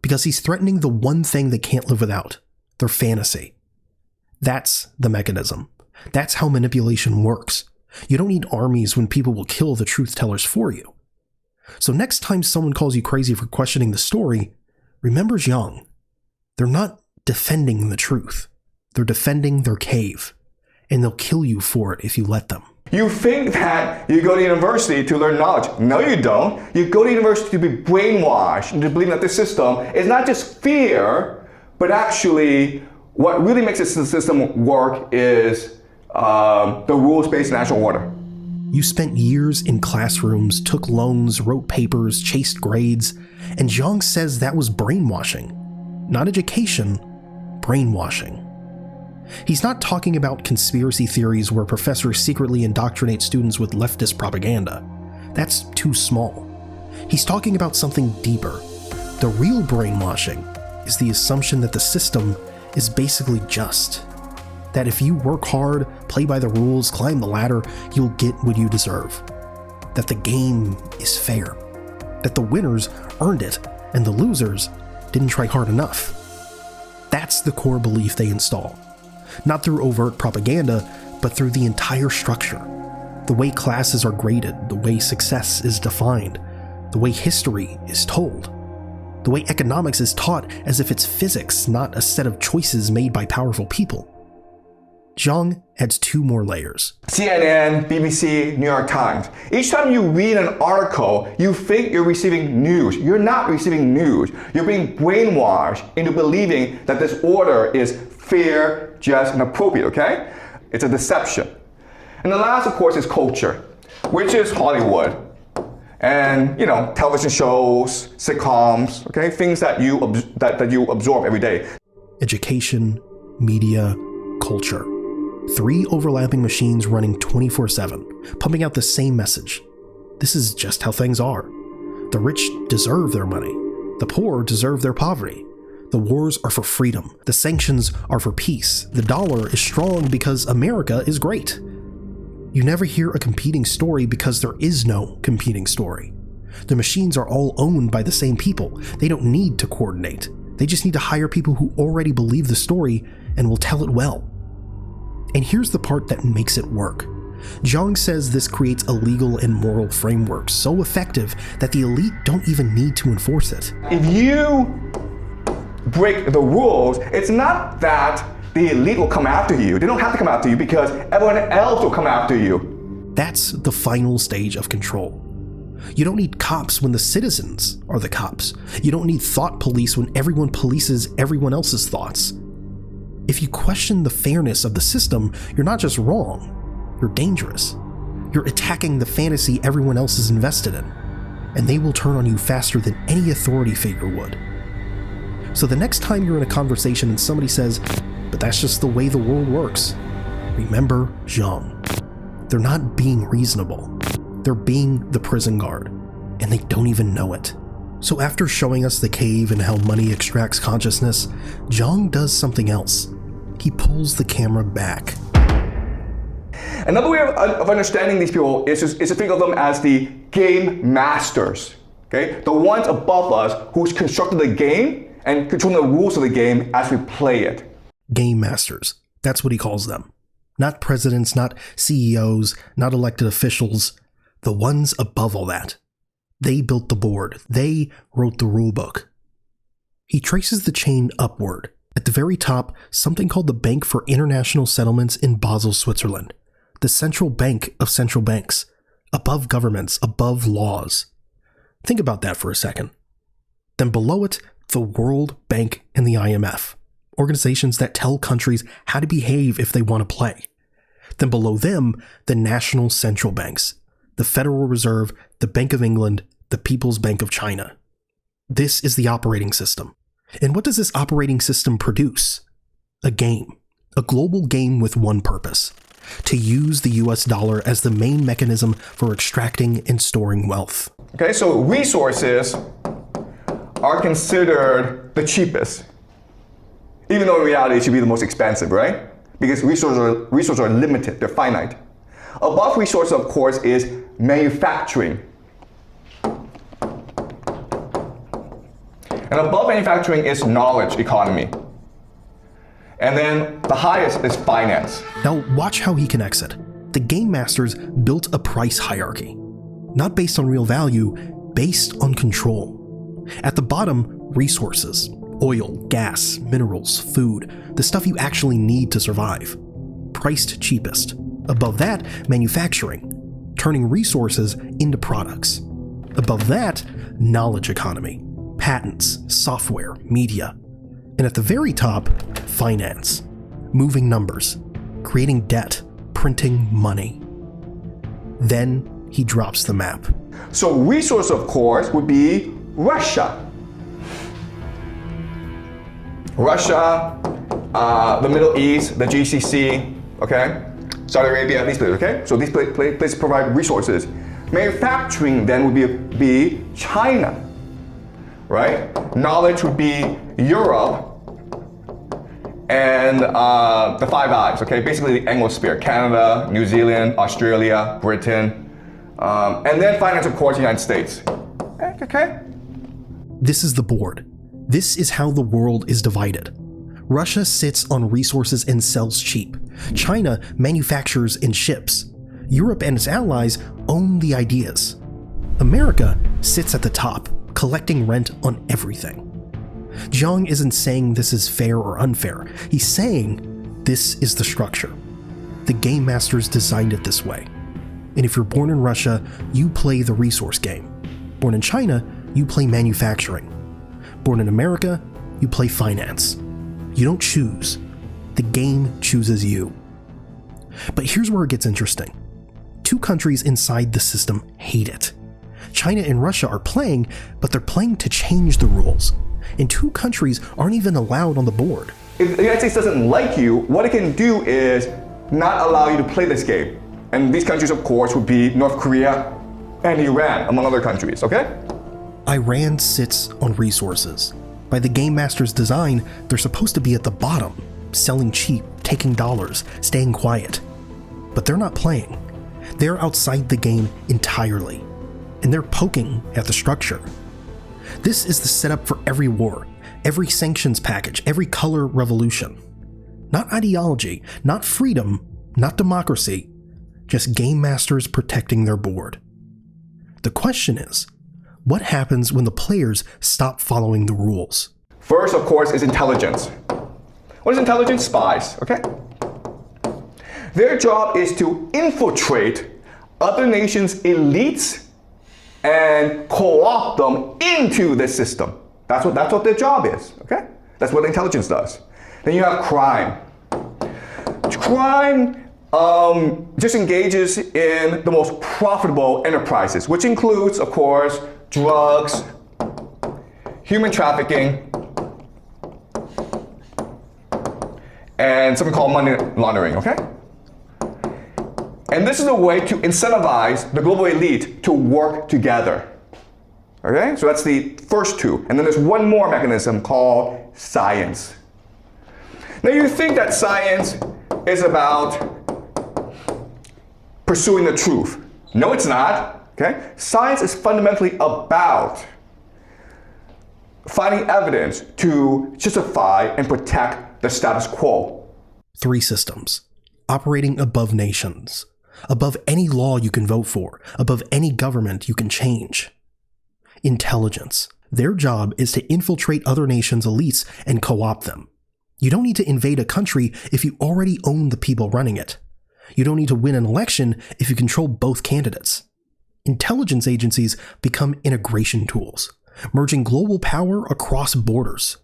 Because he's threatening the one thing they can't live without, their fantasy. That's the mechanism. That's how manipulation works. You don't need armies when people will kill the truth tellers for you. So next time someone calls you crazy for questioning the story, remember Jiang. They're not defending the truth. They're defending their cave. And they'll kill you for it if you let them. You think that you go to university to learn knowledge. No, you don't. You go to university to be brainwashed and to believe that the system is not just fear, but actually what really makes the system work is the rules-based national order. You spent years in classrooms, took loans, wrote papers, chased grades, and Jiang says that was brainwashing. Not education, brainwashing. He's not talking about conspiracy theories where professors secretly indoctrinate students with leftist propaganda. That's too small. He's talking about something deeper. The real brainwashing is the assumption that the system is basically just. That if you work hard, play by the rules, climb the ladder, you'll get what you deserve. That the game is fair. That the winners earned it and the losers didn't try hard enough. That's the core belief they install. Not through overt propaganda, but through the entire structure. The way classes are graded, the way success is defined, the way history is told, the way economics is taught as if it's physics, not a set of choices made by powerful people. Jiang adds 2 more layers. CNN, BBC, New York Times. Each time you read an article, you think you're receiving news. You're not receiving news. You're being brainwashed into believing that this order is fair, just, and appropriate, okay? It's a deception. And the last, of course, is culture, which is Hollywood. And, television shows, sitcoms, okay? Things that you absorb every day. Education, media, culture. 3 overlapping machines running 24/7, pumping out the same message. This is just how things are. The rich deserve their money. The poor deserve their poverty. The wars are for freedom. The sanctions are for peace. The dollar is strong because America is great. You never hear a competing story because there is no competing story. The machines are all owned by the same people. They don't need to coordinate. They just need to hire people who already believe the story and will tell it well. And here's the part that makes it work. Jiang says this creates a legal and moral framework so effective that the elite don't even need to enforce it. If you break the rules, it's not that the elite will come after you. They don't have to come after you because everyone else will come after you. That's the final stage of control. You don't need cops when the citizens are the cops. You don't need thought police when everyone polices everyone else's thoughts. If you question the fairness of the system, you're not just wrong, you're dangerous. You're attacking the fantasy everyone else is invested in, and they will turn on you faster than any authority figure would. So the next time you're in a conversation and somebody says, "But that's just the way the world works," remember Jiang. They're not being reasonable. They're being the prison guard, and they don't even know it. So after showing us the cave and how money extracts consciousness, Jiang does something else. He pulls the camera back. Another way of understanding these people is to think of them as the game masters, okay? The ones above us who's constructed the game and controlling the rules of the game as we play it. Game masters. That's what he calls them. Not presidents, not CEOs, not elected officials. The ones above all that. They built the board. They wrote the rulebook. He traces the chain upward. At the very top, something called the Bank for International Settlements in Basel, Switzerland. The central bank of central banks. Above governments, above laws. Think about that for a second. Then below it, the World Bank and the IMF. Organizations that tell countries how to behave if they want to play. Then below them, the national central banks. The Federal Reserve, the Bank of England, the People's Bank of China. This is the operating system. And what does this operating system produce? A game. A global game with one purpose. To use the US dollar as the main mechanism for extracting and storing wealth. Okay, so resources are considered the cheapest. Even though in reality it should be the most expensive, right? Because resources are limited, they're finite. Above resources, of course, is manufacturing. And above manufacturing is knowledge economy. And then the highest is finance. Now watch how he connects it. The game masters built a price hierarchy. Not based on real value, based on control. At the bottom, resources. Oil, gas, minerals, food. The stuff you actually need to survive. Priced cheapest. Above that, manufacturing. Turning resources into products. Above that, knowledge economy. Patents, software, media. And at the very top, finance. Moving numbers. Creating debt. Printing money. Then he drops the map. So resource, of course, would be Russia. Russia, the Middle East, the GCC, okay? Saudi Arabia, these places, okay? So these places provide resources. Manufacturing then would be China, right? Knowledge would be Europe and the Five Eyes, okay? Basically the Anglosphere, Canada, New Zealand, Australia, Britain, and then finance, of course, the United States, okay? This is the board. This is how the world is divided. Russia sits on resources and sells cheap. China manufactures and ships. Europe and its allies own the ideas. America sits at the top, collecting rent on everything. Jiang isn't saying this is fair or unfair. He's saying this is the structure. The game masters designed it this way. And if you're born in Russia, you play the resource game. Born in China, you play manufacturing. Born in America, you play finance. You don't choose. The game chooses you. But here's where it gets interesting. Two countries inside the system hate it. China and Russia are playing, but they're playing to change the rules. And two countries aren't even allowed on the board. If the United States doesn't like you, what it can do is not allow you to play this game. And these countries, of course, would be North Korea and Iran, among other countries, okay? Iran sits on resources. By the game master's design, they're supposed to be at the bottom, selling cheap, taking dollars, staying quiet. But they're not playing. They're outside the game entirely. And they're poking at the structure. This is the setup for every war, every sanctions package, every color revolution. Not ideology, not freedom, not democracy, just game masters protecting their board. The question is, what happens when the players stop following the rules? First, of course, is intelligence. What is intelligence? Spies, okay? Their job is to infiltrate other nations' elites and co-opt them into the system. That's what their job is, okay? That's what intelligence does. Then you have crime. Crime just engages in the most profitable enterprises, which includes, of course, drugs, human trafficking, and something called money laundering, okay? And this is a way to incentivize the global elite to work together. Okay, so that's the first two. And then there's one more mechanism called science. Now you think that science is about pursuing the truth. No, it's not. Okay? Science is fundamentally about finding evidence to justify and protect the status quo. Three systems, operating above nations, above any law you can vote for, above any government you can change. Intelligence. Their job is to infiltrate other nations' elites and co-opt them. You don't need to invade a country if you already own the people running it. You don't need to win an election if you control both candidates. Intelligence agencies become integration tools, merging global power across borders.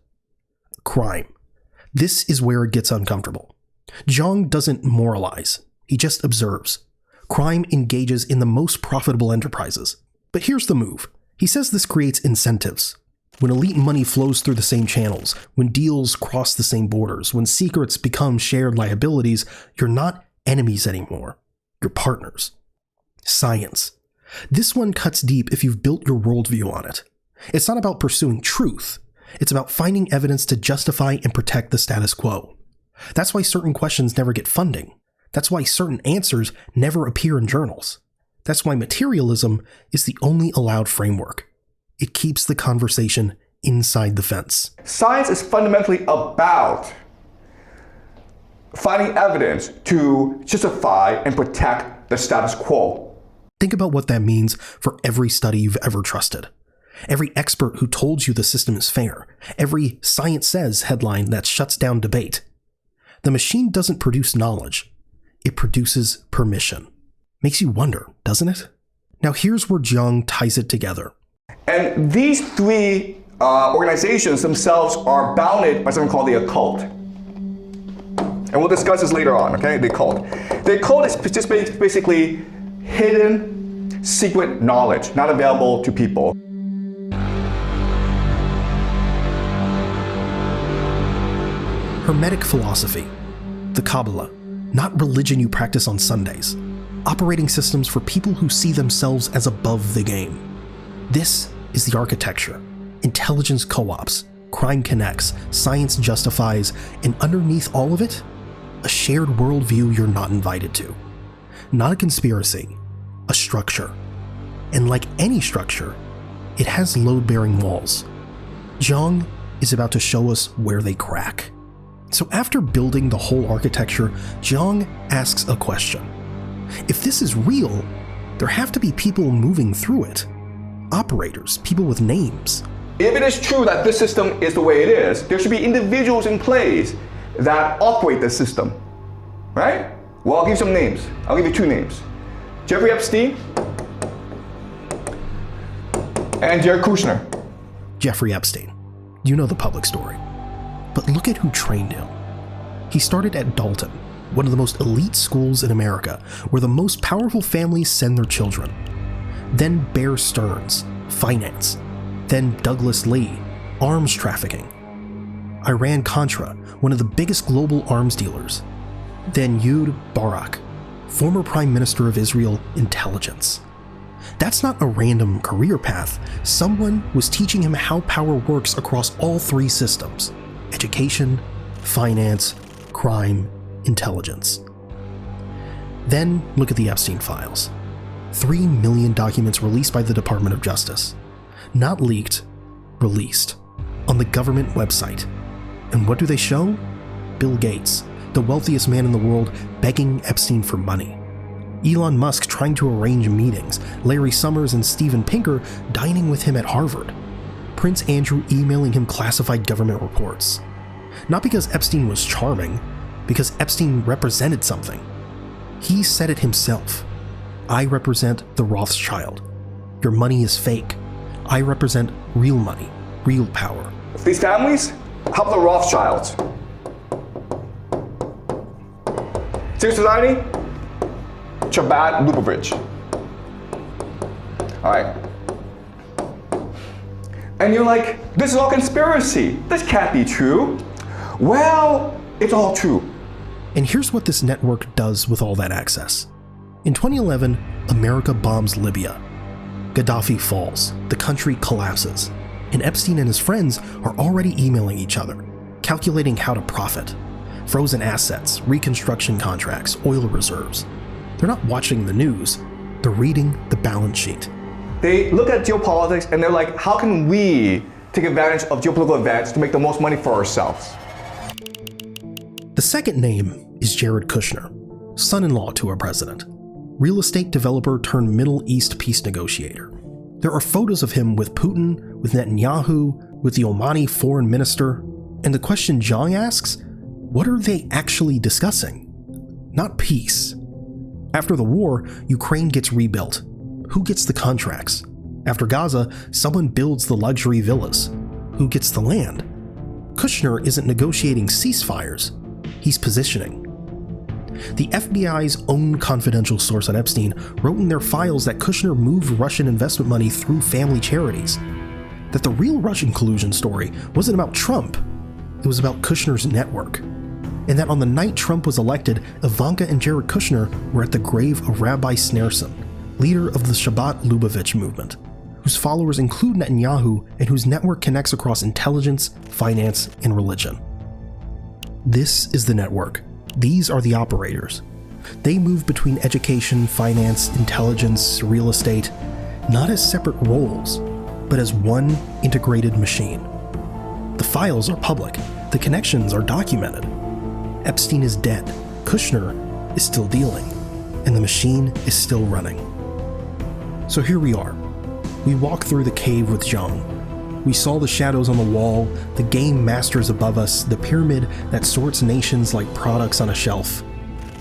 Crime. This is where it gets uncomfortable. Jiang doesn't moralize, he just observes. Crime engages in the most profitable enterprises. But here's the move. He says this creates incentives. When elite money flows through the same channels, when deals cross the same borders, when secrets become shared liabilities, you're not enemies anymore. You're partners. Science. This one cuts deep if you've built your worldview on it. It's not about pursuing truth. It's about finding evidence to justify and protect the status quo. That's why certain questions never get funding. That's why certain answers never appear in journals. That's why materialism is the only allowed framework. It keeps the conversation inside the fence. Science is fundamentally about finding evidence to justify and protect the status quo. Think about what that means for every study you've ever trusted. Every expert who told you the system is fair. Every science says headline that shuts down debate. The machine doesn't produce knowledge. It produces permission. Makes you wonder, doesn't it? Now here's where Jiang ties it together. And these three organizations themselves are bounded by something called the occult. And we'll discuss this later on, okay? The occult. The occult is just basically hidden, secret knowledge, not available to people. Hermetic philosophy, the Kabbalah, not religion you practice on Sundays. Operating systems for people who see themselves as above the game. This is the architecture. Intelligence co-ops, crime connects, science justifies, and underneath all of it, a shared worldview you're not invited to. Not a conspiracy, a structure. And like any structure, it has load-bearing walls. Jiang is about to show us where they crack. So after building the whole architecture, Jiang asks a question. If this is real, there have to be people moving through it. Operators, people with names. If it is true that this system is the way it is, there should be individuals in place that operate the system, right? Well, I'll give you some names. I'll give you 2 names. Jeffrey Epstein and Jared Kushner. Jeffrey Epstein. You know the public story. But look at who trained him. He started at Dalton, one of the most elite schools in America, where the most powerful families send their children. Then Bear Stearns, finance. Then Douglas Lee, arms trafficking. Iran-Contra, one of the biggest global arms dealers. Then Ehud Barak, former Prime Minister of Israel, intelligence. That's not a random career path. Someone was teaching him how power works across all 3 systems: education, finance, crime, intelligence. Then look at the Epstein files. 3 million documents released by the Department of Justice. Not leaked, released, on the government website. And what do they show? Bill Gates, the wealthiest man in the world, begging Epstein for money. Elon Musk trying to arrange meetings, Larry Summers and Steven Pinker dining with him at Harvard, Prince Andrew emailing him classified government reports. Not because Epstein was charming, because Epstein represented something. He said it himself. I represent the Rothschild. Your money is fake. I represent real money, real power. These families help the Rothschilds. Secret Society, Chabad Lubavitch. All right. And you're like, this is all conspiracy. This can't be true. Well, it's all true. And here's what this network does with all that access. In 2011, America bombs Libya. Gaddafi falls, the country collapses, and Epstein and his friends are already emailing each other, calculating how to profit. Frozen assets, reconstruction contracts, oil reserves. They're not watching the news, they're reading the balance sheet. They look at geopolitics and they're like, how can we take advantage of geopolitical events to make the most money for ourselves? The second name is Jared Kushner, son-in-law to our president. Real estate developer turned Middle East peace negotiator. There are photos of him with Putin, with Netanyahu, with the Omani foreign minister, and the question Jiang asks, what are they actually discussing? Not peace. After the war, Ukraine gets rebuilt. Who gets the contracts? After Gaza, someone builds the luxury villas. Who gets the land? Kushner isn't negotiating ceasefires, he's positioning. The FBI's own confidential source on Epstein wrote in their files that Kushner moved Russian investment money through family charities. That the real Russian collusion story wasn't about Trump, it was about Kushner's network. And that on the night Trump was elected, Ivanka and Jared Kushner were at the grave of Rabbi Sneerson, leader of the Shabbat Lubavitch movement, whose followers include Netanyahu and whose network connects across intelligence, finance, and religion. This is the network. These are the operators. They move between education, finance, intelligence, real estate, not as separate roles, but as one integrated machine. The files are public. The connections are documented. Epstein is dead. Kushner is still dealing. And the machine is still running. So here we are. We walk through the cave with Jiang. We saw the shadows on the wall, the game masters above us, the pyramid that sorts nations like products on a shelf.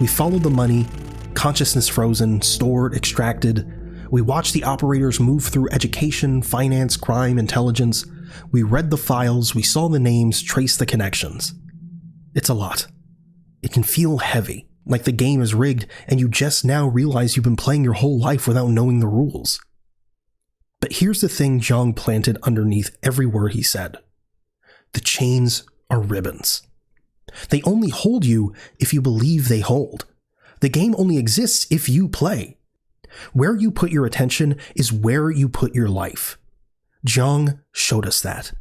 We followed the money, consciousness frozen, stored, extracted. We watched the operators move through education, finance, crime, intelligence. We read the files, we saw the names, traced the connections. It's a lot. It can feel heavy, like the game is rigged and you just now realize you've been playing your whole life without knowing the rules. But here's the thing Jiang planted underneath every word he said. The chains are ribbons. They only hold you if you believe they hold. The game only exists if you play. Where you put your attention is where you put your life. Jiang showed us that.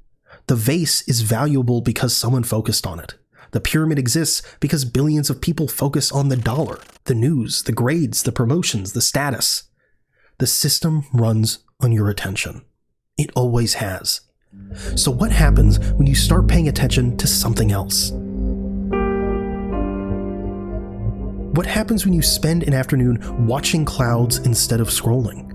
The vase is valuable because someone focused on it. The pyramid exists because billions of people focus on the dollar, the news, the grades, the promotions, the status. The system runs on your attention. It always has. So what happens when you start paying attention to something else? What happens when you spend an afternoon watching clouds instead of scrolling?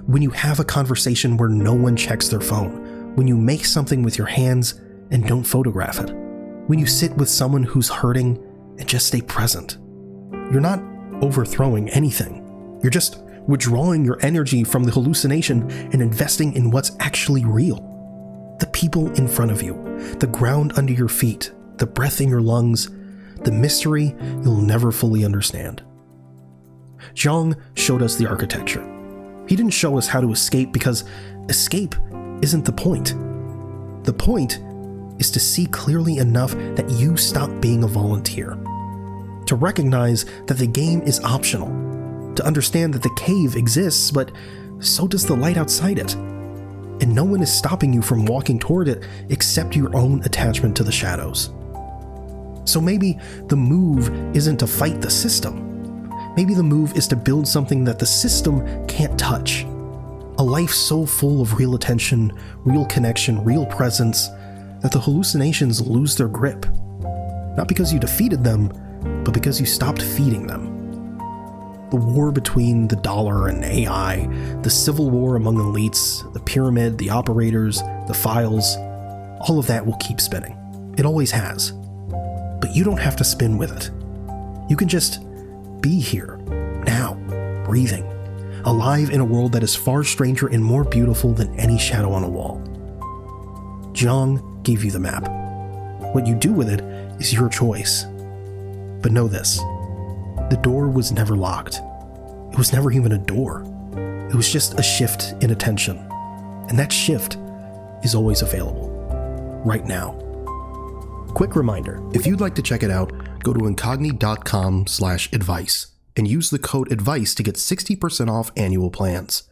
When you have a conversation where no one checks their phone? When you make something with your hands and don't photograph it? When you sit with someone who's hurting and just stay present? You're not overthrowing anything. You're just withdrawing your energy from the hallucination and investing in what's actually real. The people in front of you, the ground under your feet, the breath in your lungs, the mystery you'll never fully understand. Jiang showed us the architecture. He didn't show us how to escape because escape isn't the point. The point is to see clearly enough that you stop being a volunteer. To recognize that the game is optional. To understand that the cave exists, but so does the light outside it. And no one is stopping you from walking toward it except your own attachment to the shadows. So maybe the move isn't to fight the system. Maybe the move is to build something that the system can't touch. A life so full of real attention, real connection, real presence, that the hallucinations lose their grip. Not because you defeated them, but because you stopped feeding them. The war between the dollar and AI, the civil war among elites, the pyramid, the operators, the files, all of that will keep spinning. It always has. But you don't have to spin with it. You can just be here, now, breathing, alive in a world that is far stranger and more beautiful than any shadow on a wall. Jiang gave you the map. What you do with it is your choice. But know this, the door was never locked. It was never even a door. It was just a shift in attention. And that shift is always available. Right now. Quick reminder, if you'd like to check it out, go to incogni.com/advice and use the code ADVICE to get 60% off annual plans.